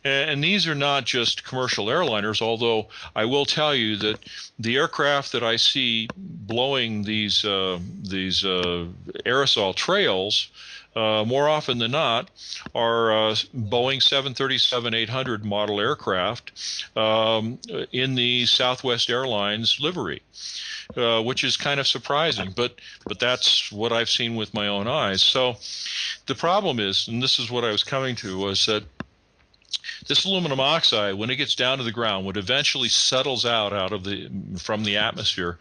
And these are not just commercial airliners, although I will tell you that the aircraft that I see blowing these aerosol trails, more often than not, are Boeing 737-800 model aircraft in the Southwest Airlines livery, which is kind of surprising. But that's what I've seen with my own eyes. So the problem is, and this is what I was coming to, was that this aluminum oxide, when it gets down to the ground, when it eventually settles out from the atmosphere,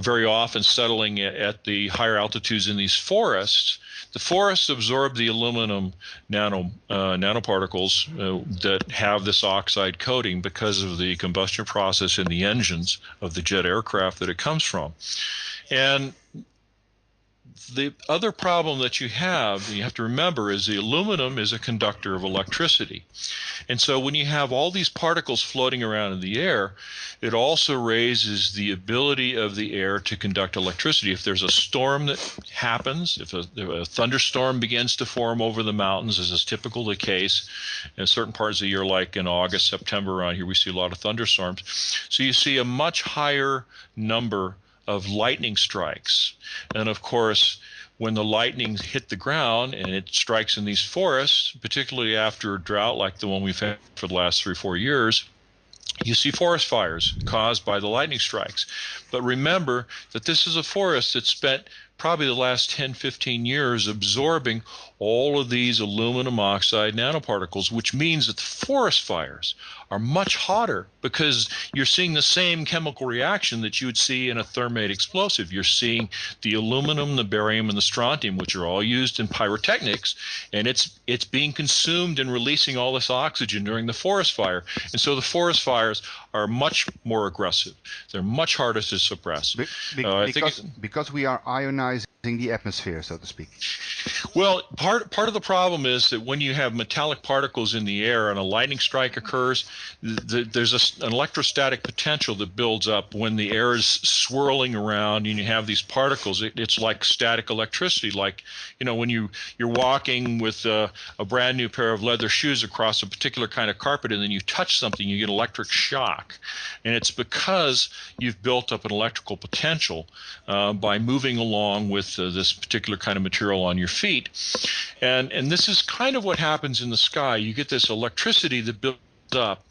very often settling at the higher altitudes in these forests, the forests absorb the aluminum nanoparticles that have this oxide coating because of the combustion process in the engines of the jet aircraft that it comes from. And the other problem that you have to remember, is the aluminum is a conductor of electricity. And so when you have all these particles floating around in the air, it also raises the ability of the air to conduct electricity. If there's a storm that happens, if a thunderstorm begins to form over the mountains, as is typical the case in certain parts of the year, like in August, September around here, we see a lot of thunderstorms. So you see a much higher number of lightning strikes. And of course, when the lightning hit the ground and it strikes in these forests, particularly after a drought like the one we've had for the last 3 or 4 years, you see forest fires caused by the lightning strikes. But remember that this is a forest that spent probably the last 10, 15 years absorbing all of these aluminum oxide nanoparticles, which means that the forest fires are much hotter because you're seeing the same chemical reaction that you would see in a thermate explosive. You're seeing the aluminum, the barium, and the strontium, which are all used in pyrotechnics, and it's being consumed and releasing all this oxygen during the forest fire. And so the forest fires are much more aggressive. They're much harder to suppress. Because we are ionizing the atmosphere, so to speak. Well, part of the problem is that when you have metallic particles in the air and a lightning strike occurs, there's an electrostatic potential that builds up when the air is swirling around and you have these particles. It's like static electricity, like when you're walking with a brand new pair of leather shoes across a particular kind of carpet and then you touch something, you get electric shock. And it's because you've built up an electrical potential by moving along with this particular kind of material on your feet. And this is kind of what happens in the sky. You get this electricity that builds up.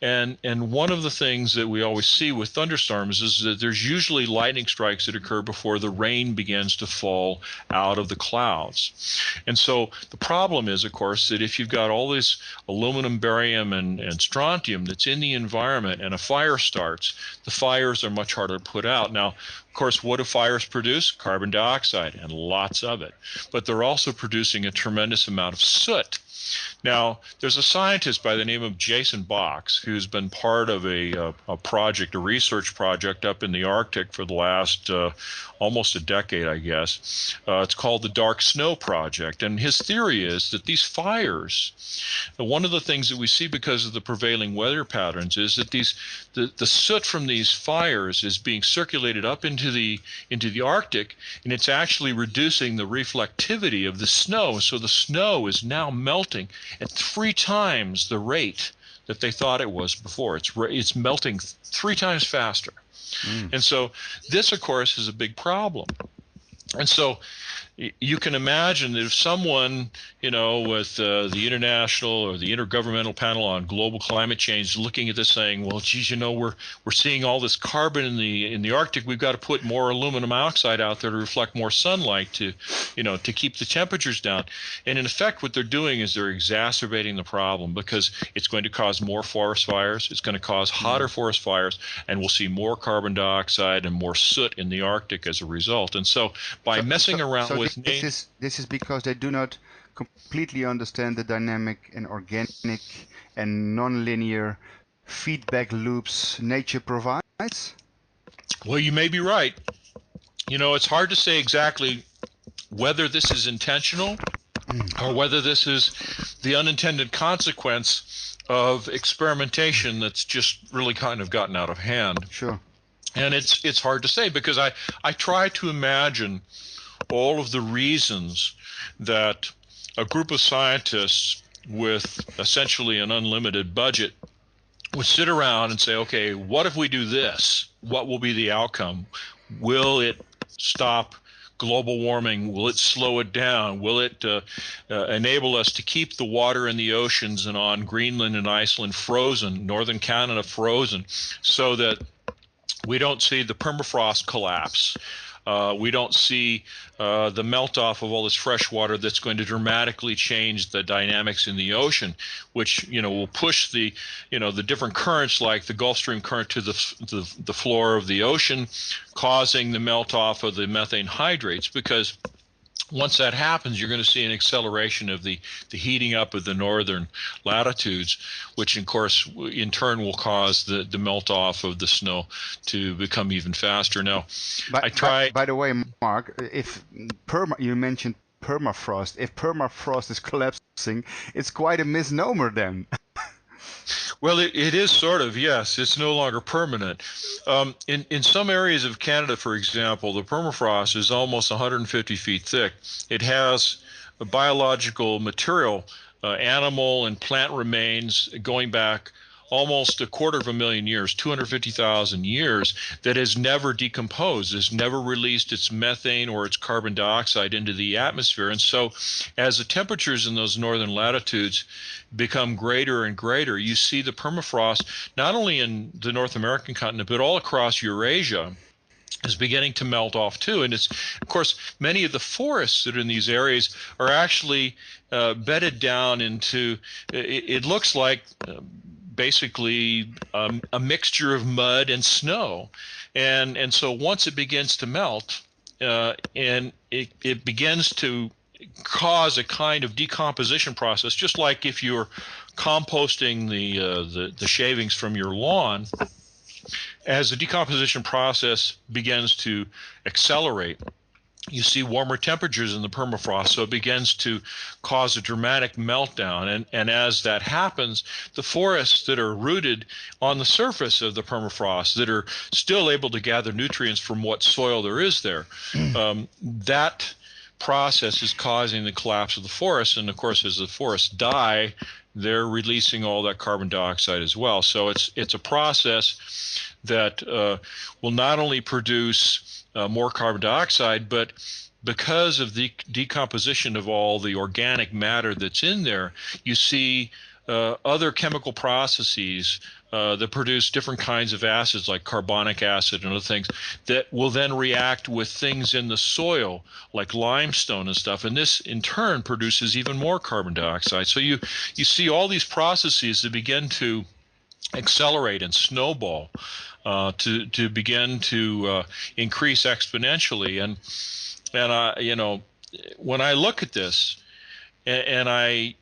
And one of the things that we always see with thunderstorms is that there's usually lightning strikes that occur before the rain begins to fall out of the clouds. And so the problem is, of course, that if you've got all this aluminum, barium, and strontium that's in the environment and a fire starts, the fires are much harder to put out. Now, of course, what do fires produce? Carbon dioxide, and lots of it. But they're also producing a tremendous amount of soot. Now, there's a scientist by the name of Jason Box who's been part of a research project up in the Arctic for the last almost a decade, I guess. It's called the Dark Snow Project. And his theory is that these fires, one of the things that we see because of the prevailing weather patterns is that the soot from these fires is being circulated up into the Arctic, and it's actually reducing the reflectivity of the snow. So the snow is now melting at 3 times the rate that they thought it was before. It's melting 3 times faster. And so this, of course, is a big problem. And so you can imagine that if someone, with the international or the Intergovernmental Panel on Global Climate Change looking at this saying, well, geez, we're seeing all this carbon in the Arctic, we've got to put more aluminum oxide out there to reflect more sunlight to keep the temperatures down. And in effect, what they're doing is they're exacerbating the problem because it's going to cause more forest fires, it's going to cause hotter forest fires, and we'll see more carbon dioxide and more soot in the Arctic as a result. And so by messing around with this is because they do not completely understand the dynamic and organic and nonlinear feedback loops nature provides? Well, you may be right. It's hard to say exactly whether this is intentional or whether this is the unintended consequence of experimentation that's just really kind of gotten out of hand. Sure. And it's hard to say because I try to imagine all of the reasons that a group of scientists with essentially an unlimited budget would sit around and say, okay, what if we do this? What will be the outcome? Will it stop global warming? Will it slow it down? Will it enable us to keep the water in the oceans and on Greenland and Iceland frozen, northern Canada frozen, so that we don't see the permafrost collapse? We don't see the melt-off of all this fresh water that's going to dramatically change the dynamics in the ocean, which will push the different currents like the Gulf Stream current to the floor of the ocean, causing the melt-off of the methane hydrates. Because once that happens, you're going to see an acceleration of the heating up of the northern latitudes, which, of course, in turn will cause the melt-off of the snow to become even faster. Now, by the way, Mark, you mentioned permafrost. If permafrost is collapsing, it's quite a misnomer then. Well, it is sort of, yes. It's no longer permanent. In some areas of Canada, for example, the permafrost is almost 150 feet thick. It has a biological material, animal and plant remains going back almost 250,000 years, 250,000 years, that has never decomposed, has never released its methane or its carbon dioxide into the atmosphere. And so as the temperatures in those northern latitudes become greater and greater, you see the permafrost not only in the North American continent, but all across Eurasia is beginning to melt off too. And it's, of course, many of the forests that are in these areas are actually bedded down into, it looks like basically a mixture of mud and snow. And so once it begins to melt, and it begins to cause a kind of decomposition process, just like if you're composting the shavings from your lawn. As the decomposition process begins to accelerate, you see warmer temperatures in the permafrost, so it begins to cause a dramatic meltdown. And as that happens, the forests that are rooted on the surface of the permafrost, that are still able to gather nutrients from what soil there is there, that process is causing the collapse of the forest. And of course, as the forests die, they're releasing all that carbon dioxide as well. So it's a process that will not only produce more carbon dioxide, but because of the decomposition of all the organic matter that's in there, you see other chemical processes that produce different kinds of acids like carbonic acid and other things that will then react with things in the soil like limestone and stuff. And this in turn produces even more carbon dioxide. So you see all these processes that begin to accelerate and snowball to begin to increase exponentially. And when I look at this, and I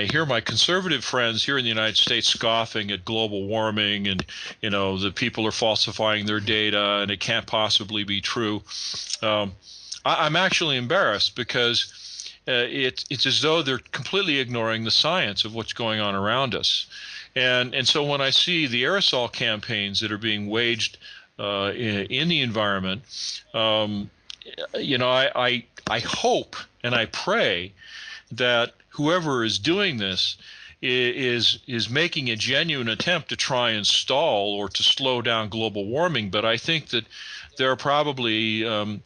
hear my conservative friends here in the United States scoffing at global warming, and the people are falsifying their data and it can't possibly be true. I'm actually embarrassed because it's as though they're completely ignoring the science of what's going on around us. And so when I see the aerosol campaigns that are being waged in the environment, I hope and I pray that whoever is doing this is making a genuine attempt to try and stall or to slow down global warming. But I think that there are probably some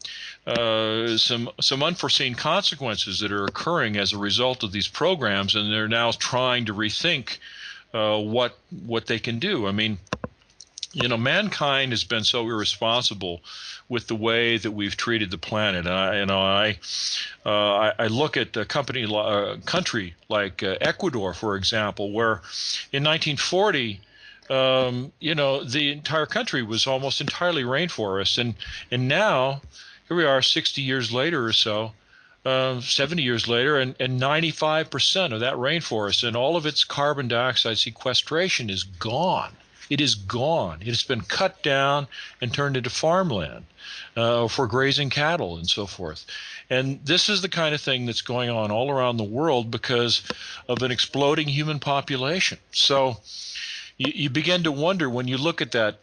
unforeseen consequences that are occurring as a result of these programs, and they're now trying to rethink what they can do. I mean, mankind has been so irresponsible with the way that we've treated the planet. And I look at a country like Ecuador, for example, where in 1940, the entire country was almost entirely rainforest, and now here we are, 60 years later or so. 70 years later, and 95% of that rainforest and all of its carbon dioxide sequestration is gone. It is gone. It has been cut down and turned into farmland for grazing cattle and so forth. And this is the kind of thing that's going on all around the world because of an exploding human population. So you begin to wonder when you look at that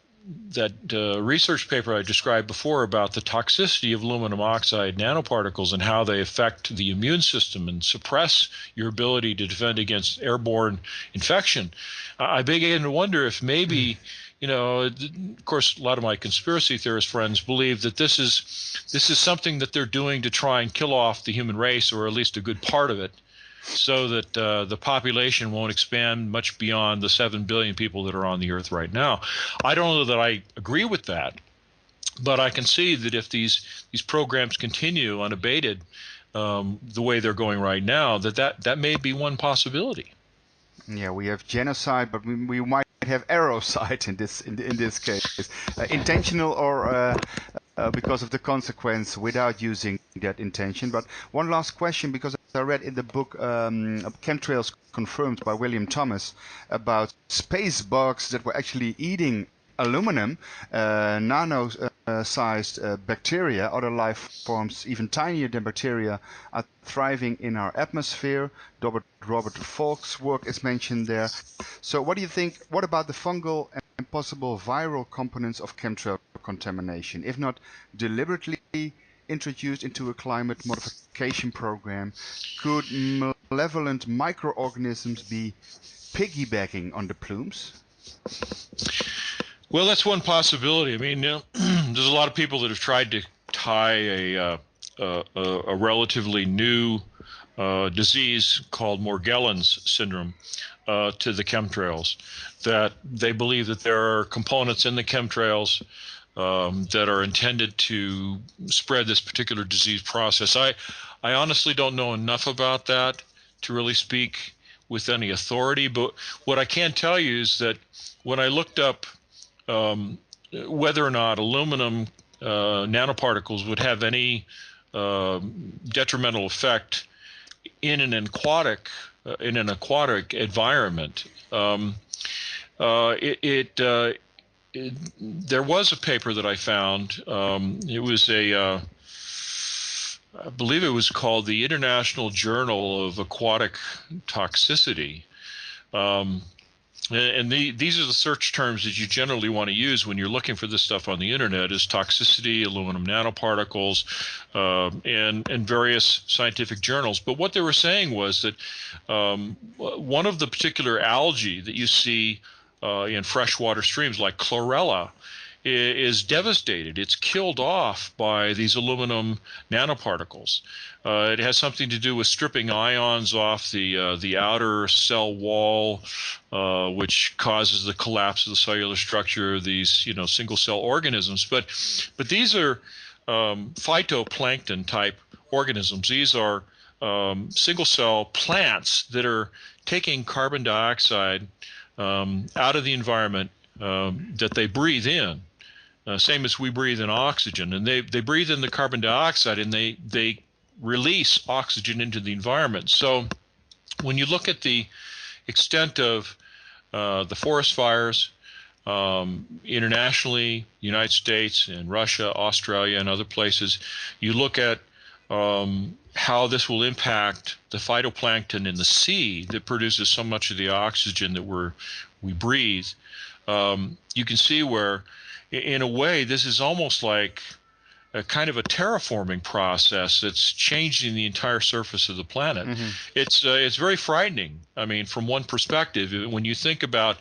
research paper I described before about the toxicity of aluminum oxide nanoparticles and how they affect the immune system and suppress your ability to defend against airborne infection. I begin to wonder if maybe, of course, a lot of my conspiracy theorist friends believe that this is something that they're doing to try and kill off the human race, or at least a good part of it, so that the population won't expand much beyond the 7 billion people that are on the earth right now. I don't know that I agree with that, but I can see that if these programs continue unabated the way they're going right now, that may be one possibility. Yeah, we have genocide, but we might have aerocide in this case, intentional or because of the consequence without using that intention. But one last question, because I read in the book Chemtrails Confirmed by William Thomas about space bugs that were actually eating aluminum, nano-sized bacteria, other life forms even tinier than bacteria, are thriving in our atmosphere. Robert Falk's work is mentioned there. So what do you think, what about the fungal and possible viral components of chemtrail contamination? If not deliberately introduced into a climate modification program, could malevolent microorganisms be piggybacking on the plumes? Well, that's one possibility. I mean, there's a lot of people that have tried to tie a relatively new disease called Morgellons syndrome to the chemtrails. That they believe that there are components in the chemtrails that are intended to spread this particular disease process. I honestly don't know enough about that to really speak with any authority, but what I can tell you is that when I looked up whether or not aluminum nanoparticles would have any detrimental effect in an aquatic environment, there was a paper that I found. It was I believe it was called the International Journal of Aquatic Toxicity. These are the search terms that you generally want to use when you're looking for this stuff on the internet: is toxicity, aluminum nanoparticles, and various scientific journals. But what they were saying was that one of the particular algae that you see in freshwater streams, like chlorella, is devastated. It's killed off by these aluminum nanoparticles. It has something to do with stripping ions off the outer cell wall, which causes the collapse of the cellular structure of these single cell organisms. But these are phytoplankton type organisms. These are single cell plants that are taking carbon dioxide out of the environment that they breathe in. Same as we breathe in oxygen, and they breathe in the carbon dioxide, and they release oxygen into the environment. So when you look at the extent of the forest fires internationally, United States and Russia, Australia, and other places, you look at how this will impact the phytoplankton in the sea that produces so much of the oxygen that we breathe. You can see where, in a way, this is almost like a kind of a terraforming process that's changing the entire surface of the planet. Mm-hmm. It's very frightening. I mean, from one perspective, when you think about,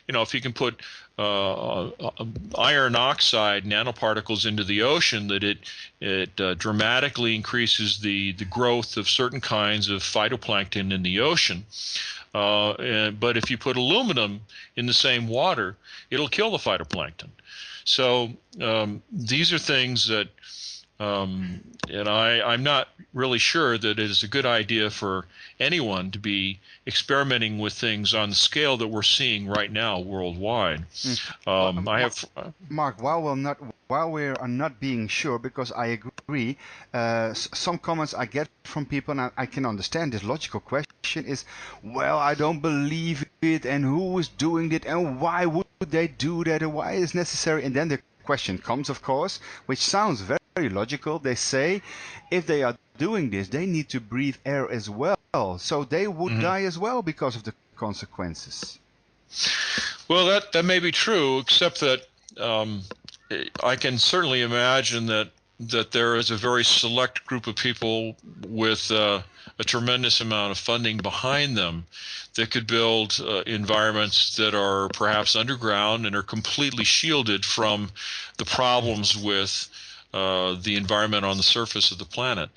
if you can put iron oxide nanoparticles into the ocean, that it dramatically increases the growth of certain kinds of phytoplankton in the ocean. But if you put aluminum in the same water, it'll kill the phytoplankton. So these are things that, and I'm not really sure that it is a good idea for anyone to be experimenting with things on the scale that we're seeing right now worldwide. Mark, while we are not being sure, because I agree, some comments I get from people, and I can understand this logical question is, well, I don't believe it, and who is doing it, and why would they do that, and why is necessary? And then the question comes, of course, which sounds very, very logical. They say, if they are doing this, they need to breathe air as well, so they would die as well because of the consequences. Well, that may be true, except that I can certainly imagine that there is a very select group of people with a tremendous amount of funding behind them that could build environments that are perhaps underground and are completely shielded from the problems with the environment on the surface of the planet,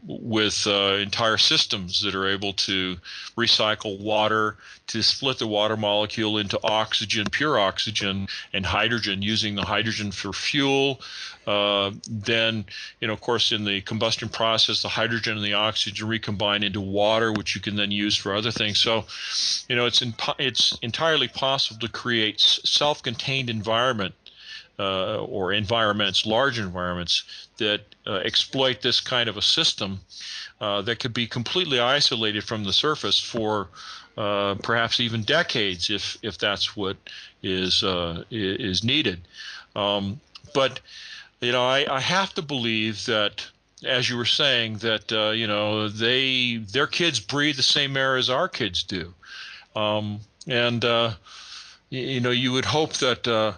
with entire systems that are able to recycle water, to split the water molecule into oxygen, pure oxygen, and hydrogen, using the hydrogen for fuel. Then, of course, in the combustion process, the hydrogen and the oxygen recombine into water, which you can then use for other things. So, it's entirely possible to create self-contained environment or environments, large environments that exploit this kind of a system that could be completely isolated from the surface for perhaps even decades, if that's what is needed. But I have to believe that, as you were saying, that their kids breathe the same air as our kids do, and you would hope that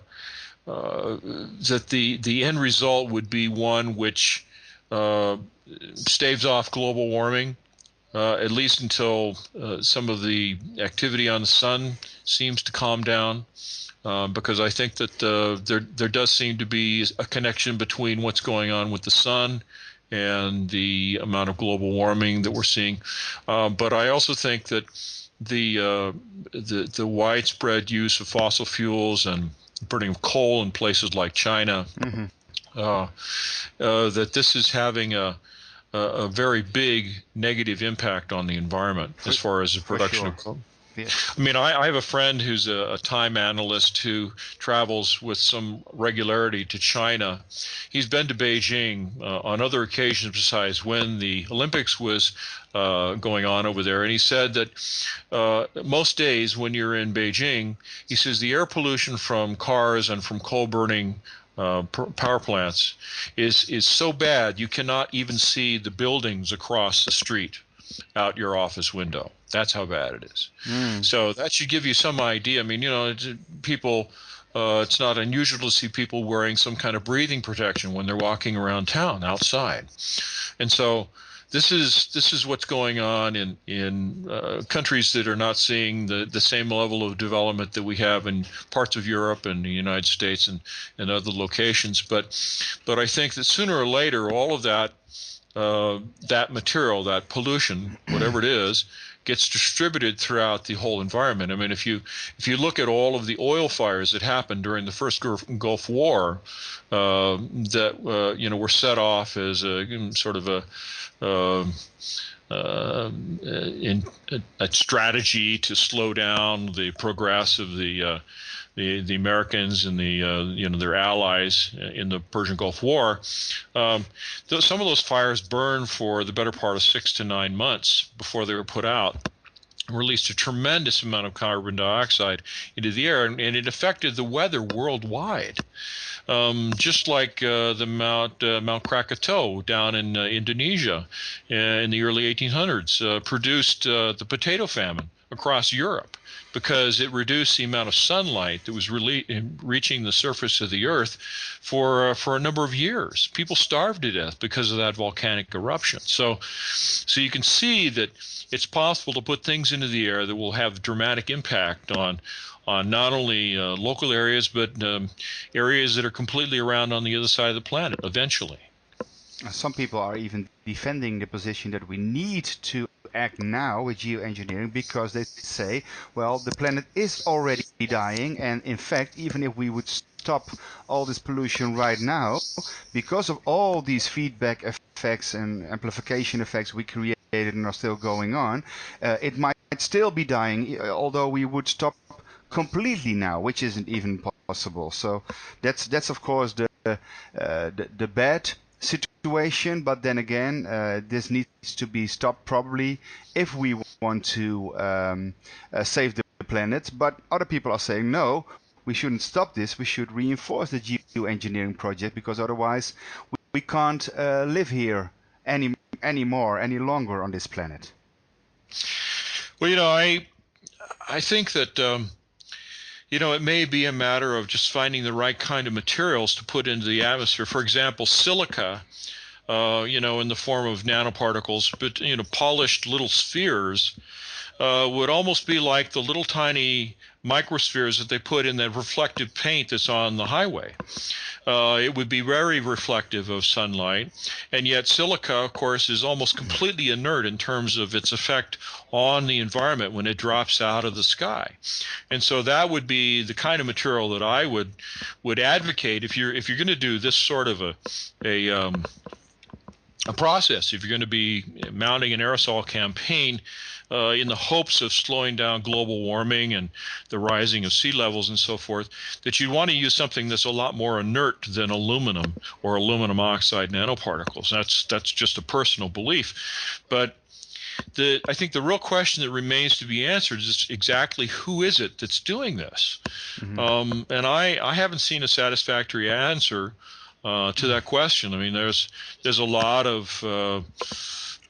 that the end result would be one which staves off global warming, at least until some of the activity on the sun seems to calm down, because I think that there does seem to be a connection between what's going on with the sun and the amount of global warming that we're seeing. But I also think that the widespread use of fossil fuels and burning of coal in places like China, that this is having a very big negative impact on the environment as far as the production of coal. Yes. I mean, I have a friend who's a time analyst who travels with some regularity to China. He's been to Beijing on other occasions besides when the Olympics was going on over there. And he said that most days when you're in Beijing, he says the air pollution from cars and from coal burning power plants is so bad you cannot even see the buildings across the street out your office window. That's how bad it is. So that should give you some idea. I mean, people, it's not unusual to see people wearing some kind of breathing protection when they're walking around town outside. And so this is what's going on in countries that are not seeing the same level of development that we have in parts of Europe and the United States and other locations. But I think that sooner or later, all of that material, that pollution, whatever it is, gets distributed throughout the whole environment. I mean, if you look at all of the oil fires that happened during the first Gulf War, that were set off as a sort of a strategy to slow down the progress of the Americans and their allies in the Persian Gulf War. Some of those fires burned for the better part of 6 to 9 months before they were put out, released a tremendous amount of carbon dioxide into the air, and it affected the weather worldwide. Just like the Mount Krakatoa down in Indonesia in the early 1800s produced the potato famine across Europe, because it reduced the amount of sunlight that was reaching the surface of the earth for a number of years. People starved to death because of that volcanic eruption. So you can see that it's possible to put things into the air that will have dramatic impact on not only local areas, but areas that are completely around on the other side of the planet eventually. Some people are even defending the position that we need to act now with geoengineering, because they say, well, the planet is already dying, and in fact, even if we would stop all this pollution right now, because of all these feedback effects and amplification effects we created and are still going on, it might still be dying, although we would stop completely now, which isn't even possible. So that's of course the bad situation, but then again, this needs to be stopped probably if we want to save the planet. But other people are saying no, we shouldn't stop this, we should reinforce the geoengineering project, because otherwise we can't live here any longer on this planet. Well, I think that it may be a matter of just finding the right kind of materials to put into the atmosphere. For example, silica, in the form of nanoparticles, but polished little spheres, would almost be like the little tiny microspheres that they put in that reflective paint that's on the highway. It would be very reflective of sunlight, and yet silica, of course, is almost completely inert in terms of its effect on the environment when it drops out of the sky. And so that would be the kind of material that I would advocate if you're going to do this sort of a process, if you're going to be mounting an aerosol campaign in the hopes of slowing down global warming and the rising of sea levels and so forth, that you want to use something that's a lot more inert than aluminum or aluminum oxide nanoparticles. That's just a personal belief. But I think the real question that remains to be answered is exactly who is it that's doing this? Mm-hmm. And I haven't seen a satisfactory answer to that question. I mean, there's a lot of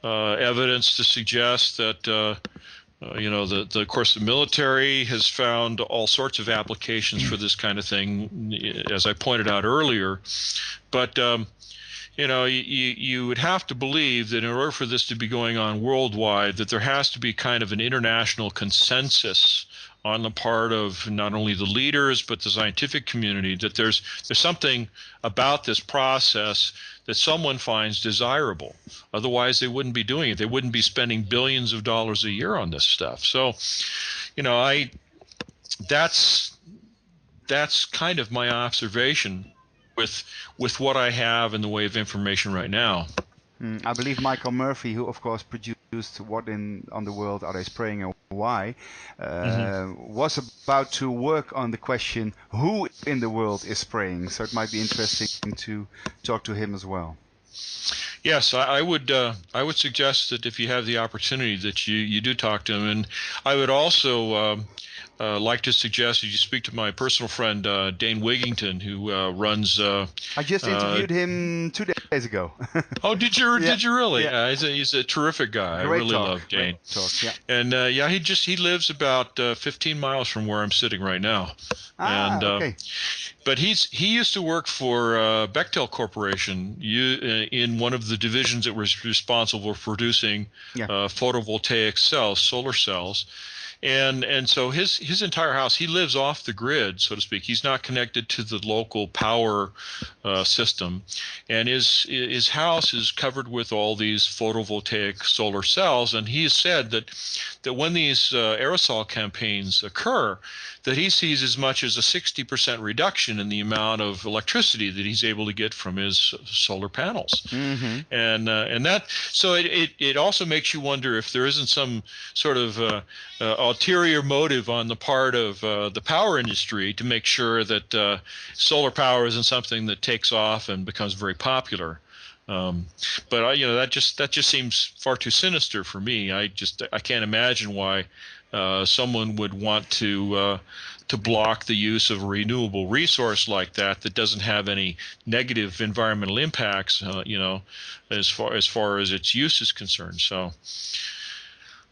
evidence to suggest that of course the military has found all sorts of applications for this kind of thing, as I pointed out earlier. But you would have to believe that in order for this to be going on worldwide, that there has to be kind of an international consensus on the part of not only the leaders but the scientific community, that there's something about this process that someone finds desirable. Otherwise, they wouldn't be doing it. They wouldn't be spending billions of dollars a year on this stuff. So, that's that's kind of my observation with what I have in the way of information right now. I believe Michael Murphy, who of course produced What on the World Are They Spraying and Why, was about to work on the question, who in the world is spraying? So it might be interesting to talk to him as well. Yes, I would suggest that if you have the opportunity that you do talk to him. And I would also like to suggest that you speak to my personal friend Dane Wigington, who runs. I just interviewed him 2 days ago. Oh, did you? Yeah. Did you really? Yeah. He's a terrific guy. Great I really talk. love Dane. Great talk. Yeah. And he lives about 15 miles from where I'm sitting right now. Okay. But he used to work for Bechtel Corporation in one of the divisions that was responsible for producing photovoltaic cells, solar cells. And so his entire house, he lives off the grid, so to speak. He's not connected to the local power system, and his house is covered with all these photovoltaic solar cells. And he has said that when these aerosol campaigns occur, that he sees as much as a 60% reduction in the amount of electricity that he's able to get from his solar panels. Mm-hmm. And that, so it also makes you wonder if there isn't some sort of ulterior motive on the part of the power industry to make sure that solar power isn't something that takes off and becomes very popular. But that just seems far too sinister for me. I can't imagine why someone would want to block the use of a renewable resource like that doesn't have any negative environmental impacts, as far as its use is concerned. So,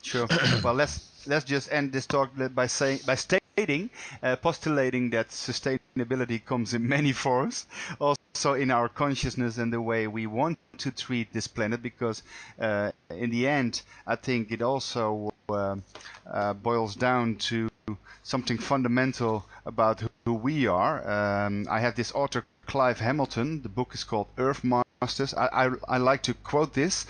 sure. Well, let's just end this talk by postulating that sustainability comes in many forms, also in our consciousness and the way we want to treat this planet, because in the end, I think it also boils down to something fundamental about who we are. I have this author, Clive Hamilton. The book is called Earth Masters. I like to quote this.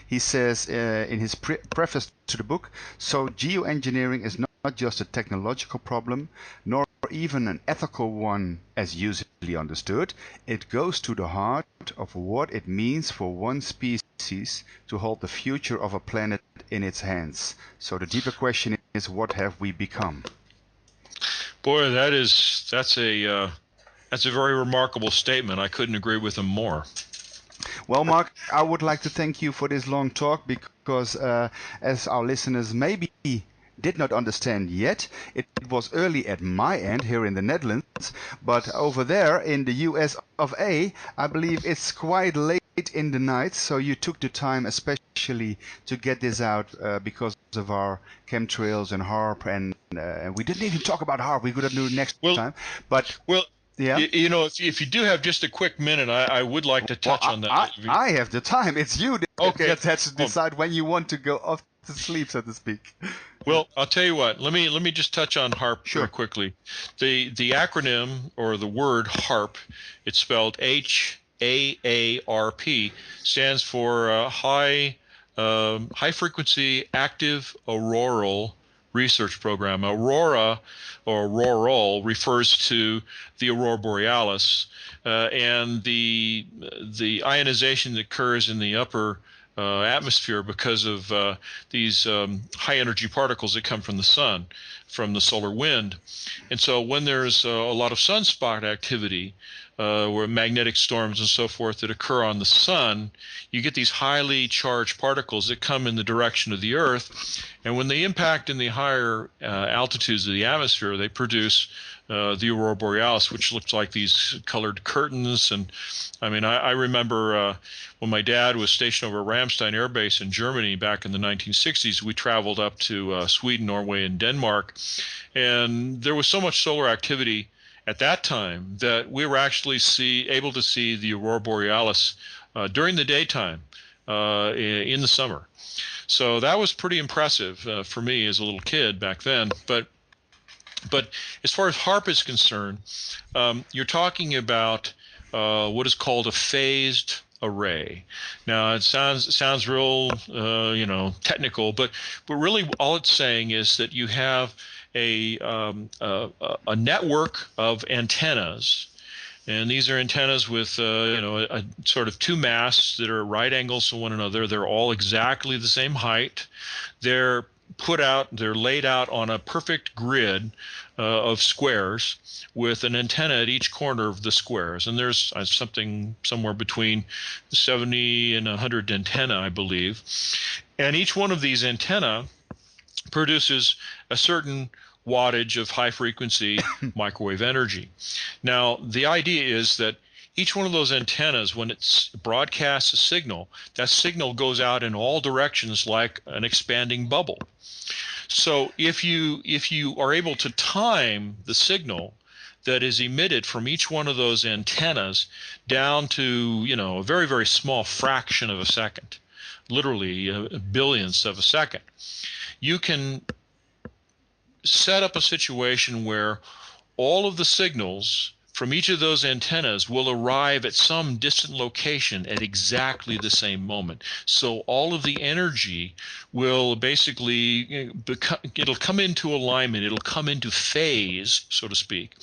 He says in his preface to the book, so geoengineering is not just a technological problem, nor even an ethical one as usually understood. It goes to the heart of what it means for one species to hold the future of a planet in its hands. So the deeper question is, what have we become? Boy, that's a very remarkable statement. I couldn't agree with him more. Well, Mark, I would like to thank you for this long talk, because as our listeners maybe did not understand yet, it was early at my end here in the Netherlands, but over there in the US of A, I believe it's quite late in the night, so you took the time especially to get this out because of our chemtrails and HARP, and we didn't even talk about HARP. We could do it next time. But yeah. If you do have just a quick minute, I would like to touch on that. I have the time. It's you that has to decide when you want to go off to sleep, so to speak. Well, I'll tell you what. Let me just touch on HARP very quickly. The acronym, or the word HARP, it's spelled HAARP, stands for High Frequency Active Auroral Research Program. Aurora, or auroral, refers to the Aurora Borealis, and the ionization that occurs in the upper atmosphere because of these high energy particles that come from the sun, from the solar wind. And so when there's a lot of sunspot activity, or magnetic storms and so forth that occur on the sun, you get these highly charged particles that come in the direction of the Earth, and when they impact in the higher altitudes of the atmosphere, they produce the Aurora Borealis, which looks like these colored curtains. And I mean, I remember when my dad was stationed over Ramstein Air Base in Germany back in the 1960s, we traveled up to Sweden, Norway, and Denmark, and there was so much solar activity at that time that we were actually able to see the Aurora Borealis during the daytime in the summer. So that was pretty impressive for me as a little kid back then. But as far as HARP is concerned, you're talking about what is called a phased array. Now it sounds real technical, but really all it's saying is that you have a network of antennas. And these are antennas with a sort of two masts that are at right angles to one another. They're all exactly the same height. They're laid out on a perfect grid of squares with an antenna at each corner of the squares. And there's something somewhere between 70 and 100 antenna, I believe. And each one of these antenna produces a certain wattage of high frequency microwave energy. Now, the idea is that each one of those antennas, when it broadcasts a signal, that signal goes out in all directions like an expanding bubble. So if you are able to time the signal that is emitted from each one of those antennas down to a very, very small fraction of a second, literally a billionth of a second, you can set up a situation where all of the signals from each of those antennas will arrive at some distant location at exactly the same moment. So all of the energy will basically it'll come into alignment. It'll come into phase, so to speak.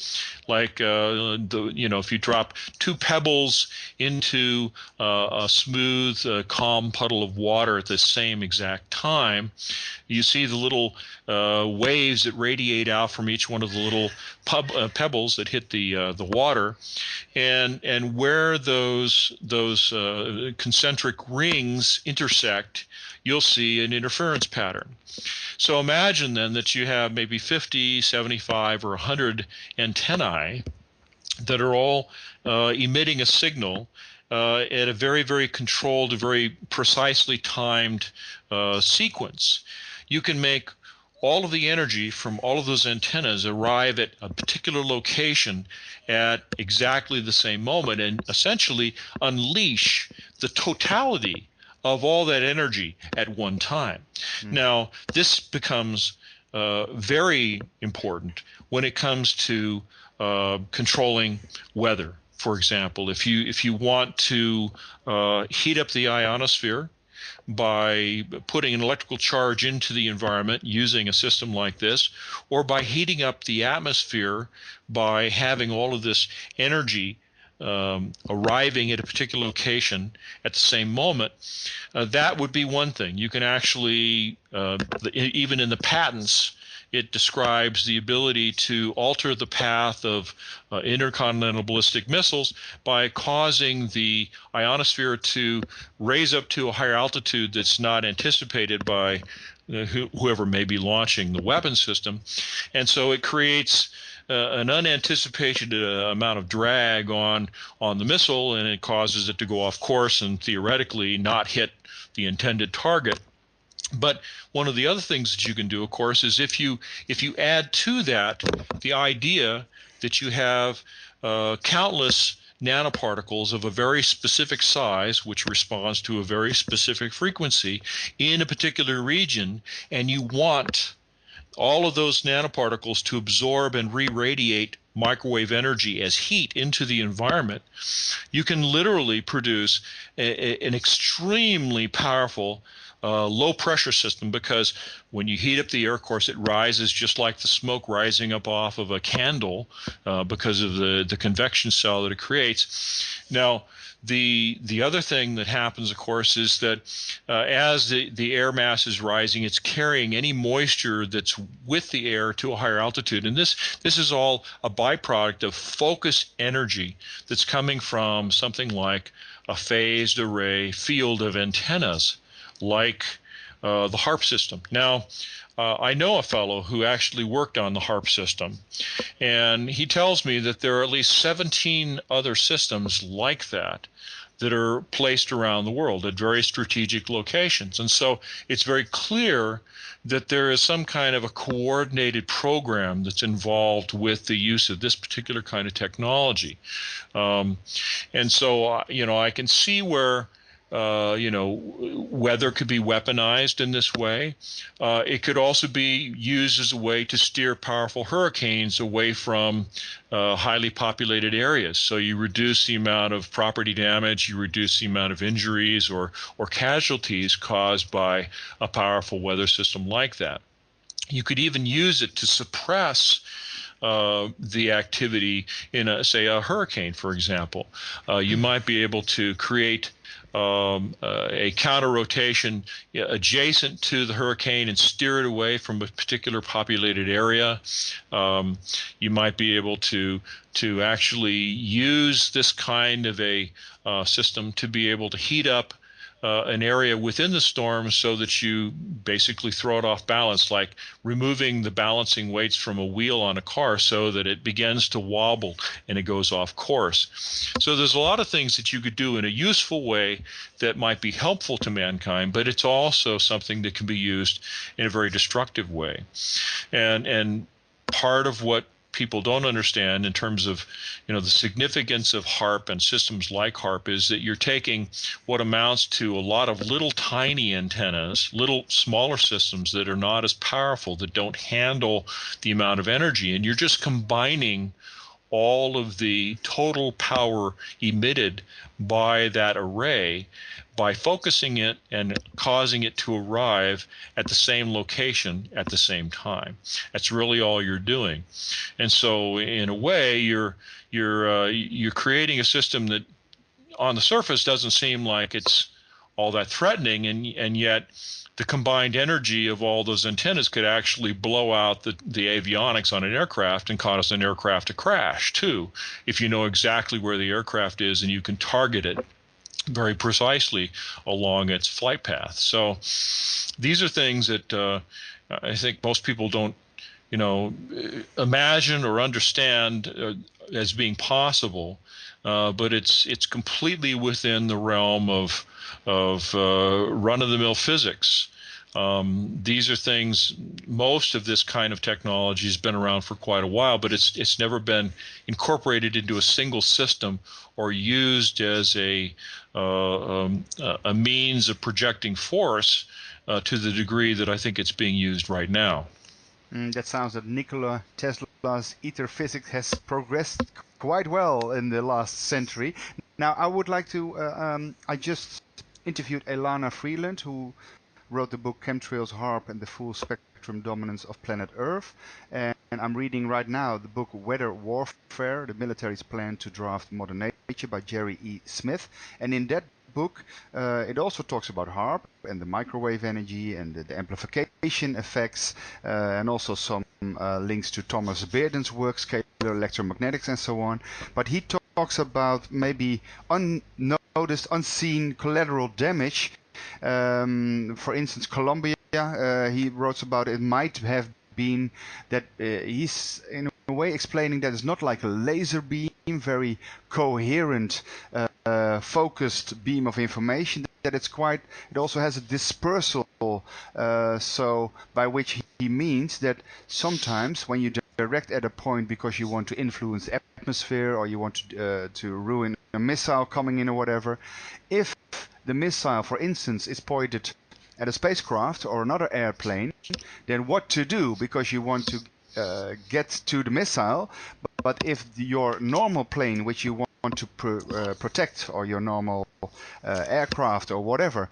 Like if you drop two pebbles into a smooth, calm puddle of water at the same exact time, you see the little waves that radiate out from each one of the little pebbles that hit the water, and where those concentric rings intersect, you'll see an interference pattern. So imagine then that you have maybe 50, 75, or 100 antennae that are all emitting a signal at a very, very controlled, very precisely timed sequence. You can make all of the energy from all of those antennas arrive at a particular location at exactly the same moment and essentially unleash the totality of all that energy at one time. Now, this becomes very important when it comes to controlling weather. For example, if you want to heat up the ionosphere by putting an electrical charge into the environment using a system like this, or by heating up the atmosphere by having all of this energy arriving at a particular location at the same moment, that would be one thing. You can actually, even in the patents, it describes the ability to alter the path of intercontinental ballistic missiles by causing the ionosphere to raise up to a higher altitude that's not anticipated by whoever may be launching the weapon system. And so it creates an unanticipated amount of drag on the missile, and it causes it to go off course and theoretically not hit the intended target. But one of the other things that you can do, of course, is if you add to that the idea that you have countless nanoparticles of a very specific size, which responds to a very specific frequency in a particular region, and you want all of those nanoparticles to absorb and re-radiate microwave energy as heat into the environment, you can literally produce an extremely powerful low pressure system, because when you heat up the air, of course, it rises just like the smoke rising up off of a candle because of the convection cell that it creates. Now, the other thing that happens, of course, is that as the air mass is rising, it's carrying any moisture that's with the air to a higher altitude. And this is all a byproduct of focused energy that's coming from something like a phased array field of antennas, like the HARP system. Now, I know a fellow who actually worked on the HARP system, and he tells me that there are at least 17 other systems like that are placed around the world at very strategic locations. And so it's very clear that there is some kind of a coordinated program that's involved with the use of this particular kind of technology. And so, I can see where weather could be weaponized in this way. It could also be used as a way to steer powerful hurricanes away from highly populated areas. So you reduce the amount of property damage, you reduce the amount of injuries or casualties caused by a powerful weather system like that. You could even use it to suppress the activity in, say, a hurricane, for example. You might be able to create a counter-rotation adjacent to the hurricane and steer it away from a particular populated area. You might be able to actually use this kind of a system to be able to heat up an area within the storm so that you basically throw it off balance, like removing the balancing weights from a wheel on a car so that it begins to wobble and it goes off course. So there's a lot of things that you could do in a useful way that might be helpful to mankind, but it's also something that can be used in a very destructive way. And part of what people don't understand in terms of the significance of HAARP and systems like HAARP is that you're taking what amounts to a lot of little tiny antennas, little smaller systems that are not as powerful, that don't handle the amount of energy, and you're just combining all of the total power emitted by that array by focusing it and causing it to arrive at the same location at the same time. That's really all you're doing. And so in a way you're creating a system that on the surface doesn't seem like it's all that threatening, and yet the combined energy of all those antennas could actually blow out the avionics on an aircraft and cause an aircraft to crash too, if you know exactly where the aircraft is and you can target it very precisely along its flight path. So these are things that I think most people don't imagine or understand as being possible, but it's completely within the realm of run-of-the-mill physics. These are things, most of this kind of technology has been around for quite a while, but it's never been incorporated into a single system or used as a means of projecting force to the degree that I think it's being used right now. That sounds that Nikola Tesla's ether physics has progressed quite well in the last century. Now, I would like to, I just interviewed Elana Freeland, who wrote the book Chemtrails, HAARP, and the Full Spectrum Dominance of Planet Earth. And I'm reading right now the book Weather Warfare, the Military's Plan to Draft Modern Nature by Jerry E. Smith. And in that book, it also talks about HAARP and the microwave energy and the amplification effects, and also some links to Thomas Bearden's work, scalar electromagnetics and so on. But he talks about maybe unnoticed, unseen collateral damage. For instance, Colombia, he wrote about it might have been that he's in a way explaining that it's not like a laser beam, very coherent, focused beam of information, that it also has a dispersal, so by which he means that sometimes when you direct at a point because you want to influence the atmosphere or you want to ruin a missile coming in or whatever, if the missile, for instance, is pointed at a spacecraft or another airplane, then what to do, because you want to get to the missile, but if your normal plane, which you want to protect, or your normal aircraft or whatever,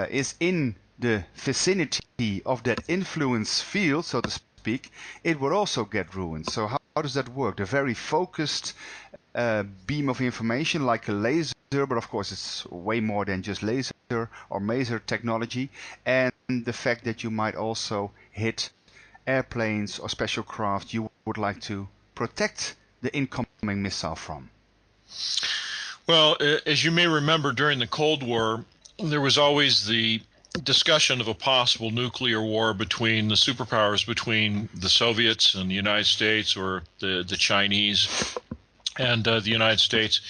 is in the vicinity of that influence field, so to speak, it would also get ruined. So how does that work? The very focused beam of information, like a laser, but of course it's way more than just laser or maser technology, and the fact that you might also hit airplanes or special craft you would like to protect the incoming missile from. Well, as you may remember, during the Cold War, there was always the discussion of a possible nuclear war between the superpowers, between the Soviets and the United States, or the Chinese and the United States.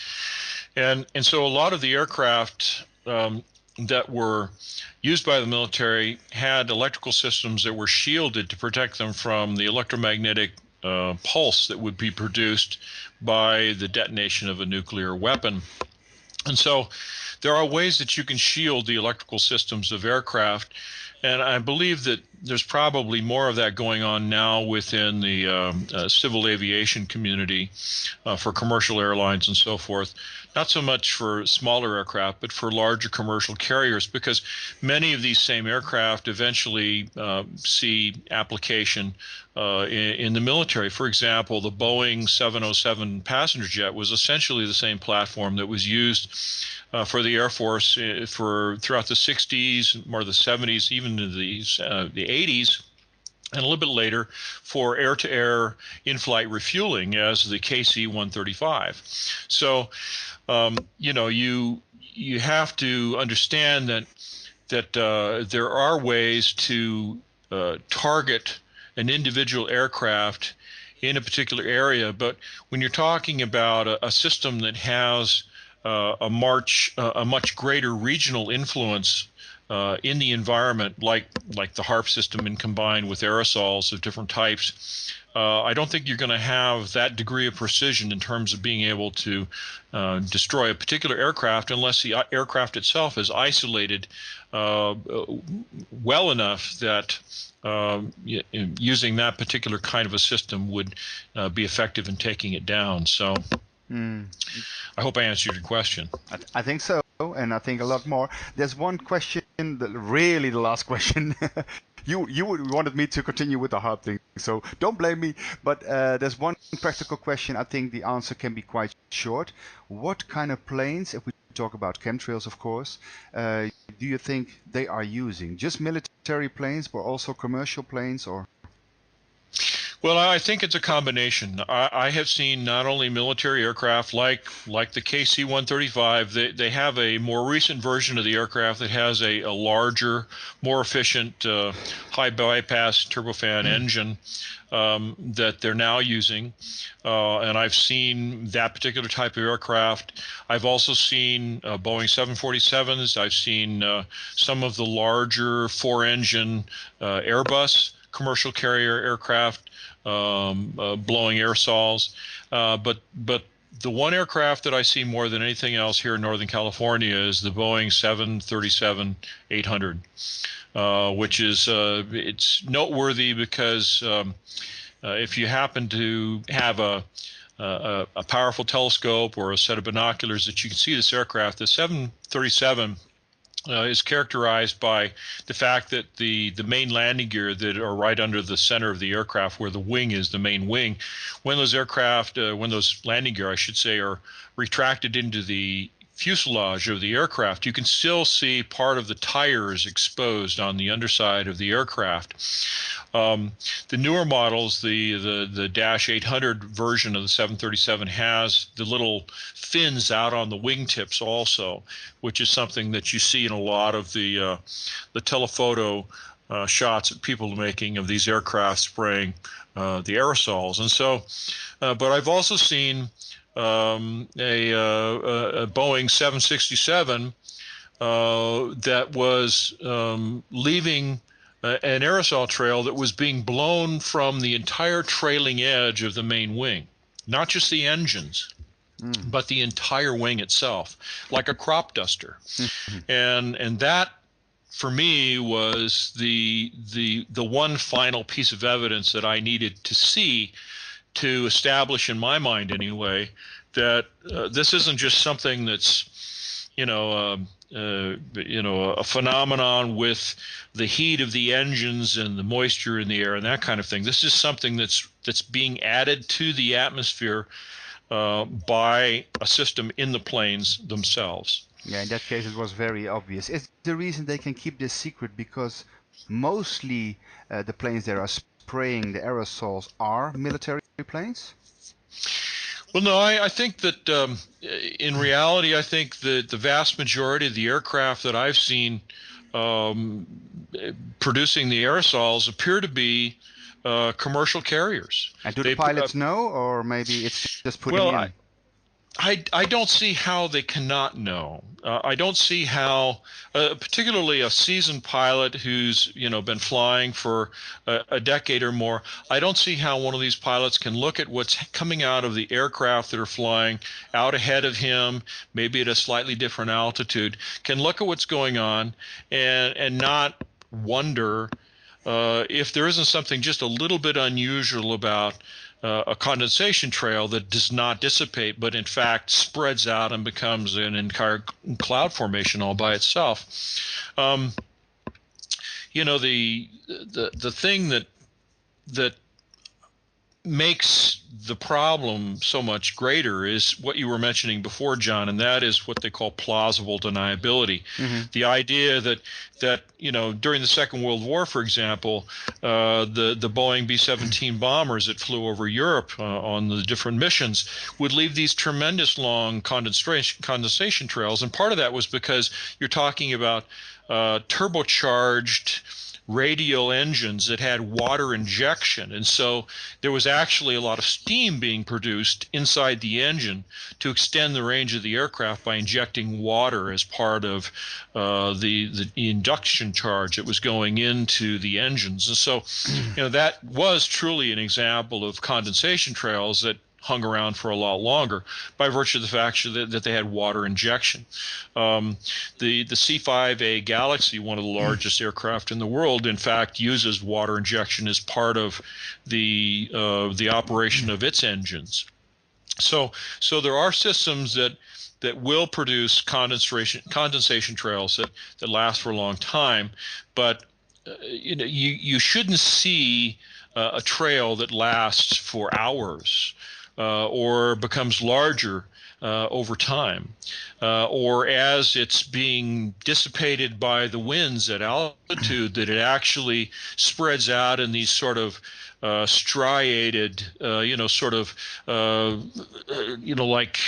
And so a lot of the aircraft that were used by the military had electrical systems that were shielded to protect them from the electromagnetic pulse that would be produced by the detonation of a nuclear weapon. And so there are ways that you can shield the electrical systems of aircraft, and I believe that there's probably more of that going on now within the civil aviation community for commercial airlines and so forth. Not so much for smaller aircraft, but for larger commercial carriers, because many of these same aircraft eventually see application in the military. For example, the Boeing 707 passenger jet was essentially the same platform that was used for the Air Force throughout the 60s, or the 70s, even into the 80s, and a little bit later for air-to-air in-flight refueling as the KC-135. So, you have to understand that there are ways to target an individual aircraft in a particular area, but when you're talking about a system that has a much greater regional influence in the environment, like the HARP system, and combined with aerosols of different types, I don't think you're going to have that degree of precision in terms of being able to destroy a particular aircraft unless the aircraft itself is isolated well enough that using that particular kind of a system would be effective in taking it down. So I hope I answered your question. I think so, and I think a lot more. There's one question, really the last question. You wanted me to continue with the hard thing, so don't blame me. But there's one practical question. I think the answer can be quite short. What kind of planes, if we talk about chemtrails, of course, do you think they are using? Just military planes, but also commercial planes, or? Well, I think it's a combination. I have seen not only military aircraft like the KC-135. They have a more recent version of the aircraft that has a larger, more efficient high bypass turbofan engine that they're now using, and I've seen that particular type of aircraft. I've also seen Boeing 747s. I've seen some of the larger four-engine Airbus commercial carrier aircraft blowing aerosols, but the one aircraft that I see more than anything else here in Northern California is the Boeing 737-800, which is it's noteworthy because if you happen to have a powerful telescope or a set of binoculars that you can see this aircraft, the 737 is characterized by the fact that the main landing gear that are right under the center of the aircraft, where the wing is, the main wing, when those landing gear, I should say, are retracted into the fuselage of the aircraft, you can still see part of the tires exposed on the underside of the aircraft. The newer models, the Dash 800 version of the 737 has the little fins out on the wingtips also, which is something that you see in a lot of the telephoto shots that people are making of these aircraft spraying the aerosols. And so, but I've also seen a Boeing 767 that was leaving an aerosol trail that was being blown from the entire trailing edge of the main wing, not just the engines, but the entire wing itself, like a crop duster. And that, for me, was the one final piece of evidence that I needed to see to establish in my mind anyway that this isn't just something that's a phenomenon with the heat of the engines and the moisture in the air and that kind of thing. This is something that's being added to the atmosphere by a system in the planes themselves. Yeah, in that case it was very obvious. Is the reason they can keep this secret because mostly the planes that are spraying the aerosols are military planes? Well, no, I think that in reality, I think that the vast majority of the aircraft that I've seen producing the aerosols appear to be commercial carriers. And do the pilots know, or maybe it's just putting in? I don't see how they cannot know. I don't see how, particularly a seasoned pilot who's been flying for a decade or more. I don't see how one of these pilots can look at what's coming out of the aircraft that are flying out ahead of him, maybe at a slightly different altitude, can look at what's going on and not wonder if there isn't something just a little bit unusual about a condensation trail that does not dissipate, but in fact spreads out and becomes an entire cloud formation all by itself. The thing that makes the problem so much greater is what you were mentioning before, John, and that is what they call plausible deniability. Mm-hmm. The idea that during the Second World War, for example, the Boeing B-17 bombers that flew over Europe on the different missions would leave these tremendous long condensation trails, and part of that was because you're talking about turbocharged radial engines that had water injection, and so there was actually a lot of steam being produced inside the engine to extend the range of the aircraft by injecting water as part of the induction charge that was going into the engines. And so that was truly an example of condensation trails that hung around for a lot longer by virtue of the fact that they had water injection. The C-5A Galaxy, one of the largest aircraft in the world, in fact uses water injection as part of the operation of its engines. So there are systems that will produce condensation trails that last for a long time, but you shouldn't see a trail that lasts for hours. Or becomes larger over time, or as it's being dissipated by the winds at altitude, that it actually spreads out in these sort of striated, like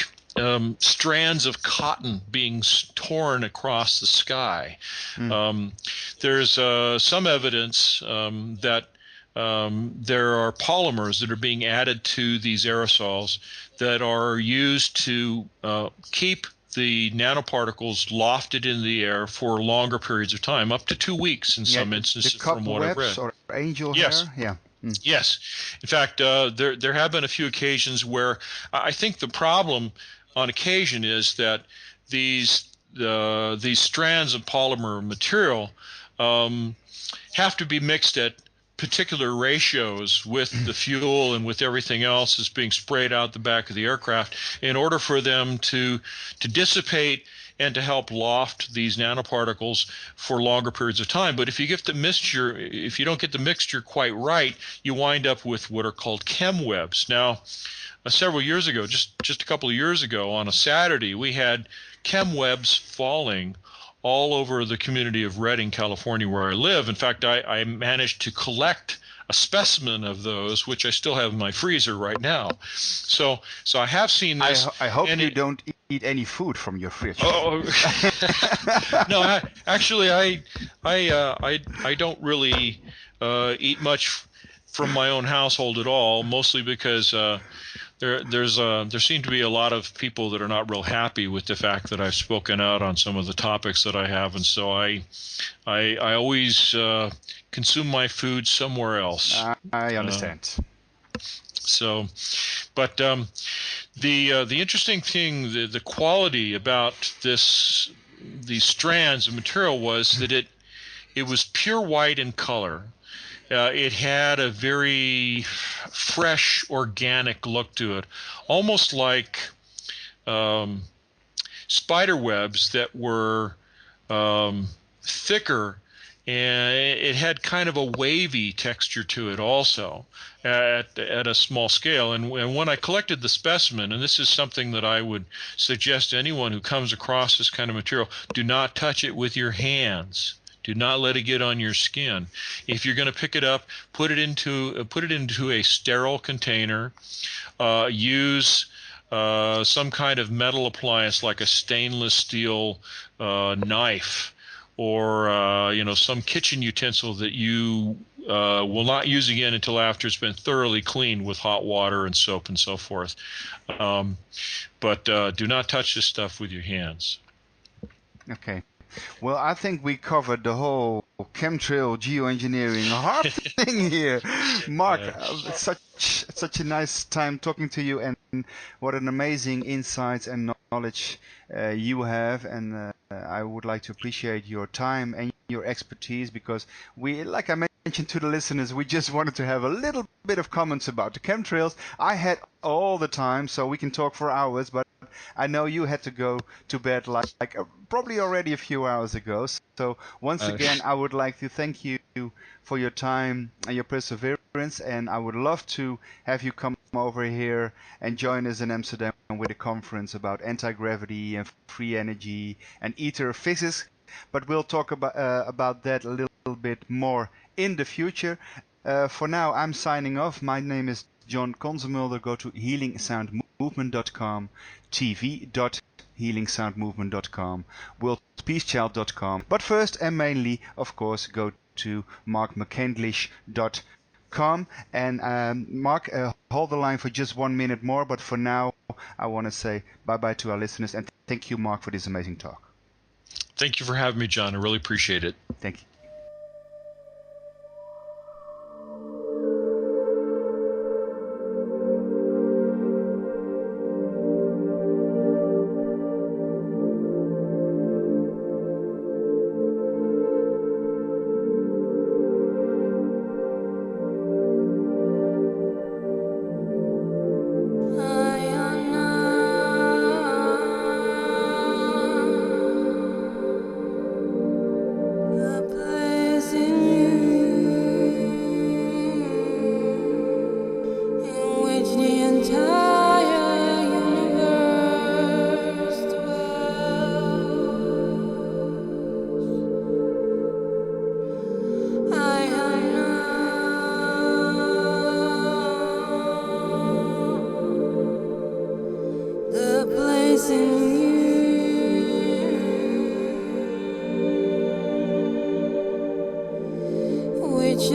strands of cotton being torn across the sky. There's some evidence that there are polymers that are being added to these aerosols that are used to keep the nanoparticles lofted in the air for longer periods of time, up to 2 weeks in some instances, from what I've read. Or angel yes. hair? Yeah. Yes. In fact, there have been a few occasions where I think the problem on occasion is that these strands of polymer material have to be mixed at particular ratios with the fuel and with everything else that's being sprayed out the back of the aircraft in order for them to dissipate and to help loft these nanoparticles for longer periods of time. But if you don't get the mixture quite right, you wind up with what are called chem webs. Now, several years ago, just a couple of years ago, on a Saturday, we had chem webs falling all over the community of Redding, California, where I live. In fact, I managed to collect a specimen of those, which I still have in my freezer right now. So I have seen this. I hope you don't eat any food from your fridge. Oh, no, I don't really eat much from my own household at all, mostly because there seem to be a lot of people that are not real happy with the fact that I've spoken out on some of the topics that I have, and so I always consume my food somewhere else. I understand. But the interesting thing, the quality about these strands of material was that it was pure white in color. It had a very fresh, organic look to it, almost like spider webs that were thicker, and it had kind of a wavy texture to it also at a small scale. And when I collected the specimen, and this is something that I would suggest to anyone who comes across this kind of material, do not touch it with your hands. Do not let it get on your skin. If you're going to pick it up, put it into a sterile container. Use some kind of metal appliance like a stainless steel knife, or some kitchen utensil that you will not use again until after it's been thoroughly cleaned with hot water and soap and so forth. But do not touch this stuff with your hands. Okay. Well, I think we covered the whole chemtrail geoengineering hard thing here. Mark, such a nice time talking to you, and what an amazing insights and knowledge you have, and I would like to appreciate your time and your expertise, because we, like I mentioned to the listeners, we just wanted to have a little bit of comments about the chemtrails. I had all the time, so we can talk for hours, but I know you had to go to bed like probably already a few hours ago. So once again, I would like to thank you for your time and your perseverance, and I would love to have you come over here and join us in Amsterdam with a conference about anti-gravity and free energy and ether physics. But we'll talk about that a little bit more in the future. For now, I'm signing off. My name is John Consemulder. Go to healingsoundmovement.com, tv.healingsoundmovement.com, worldpeacechild.com. But first and mainly, of course, go to markmccandlish.com. And Mark, hold the line for just 1 minute more. But for now, I want to say bye-bye to our listeners. And thank you, Mark, for this amazing talk. Thank you for having me, John. I really appreciate it. Thank you. Which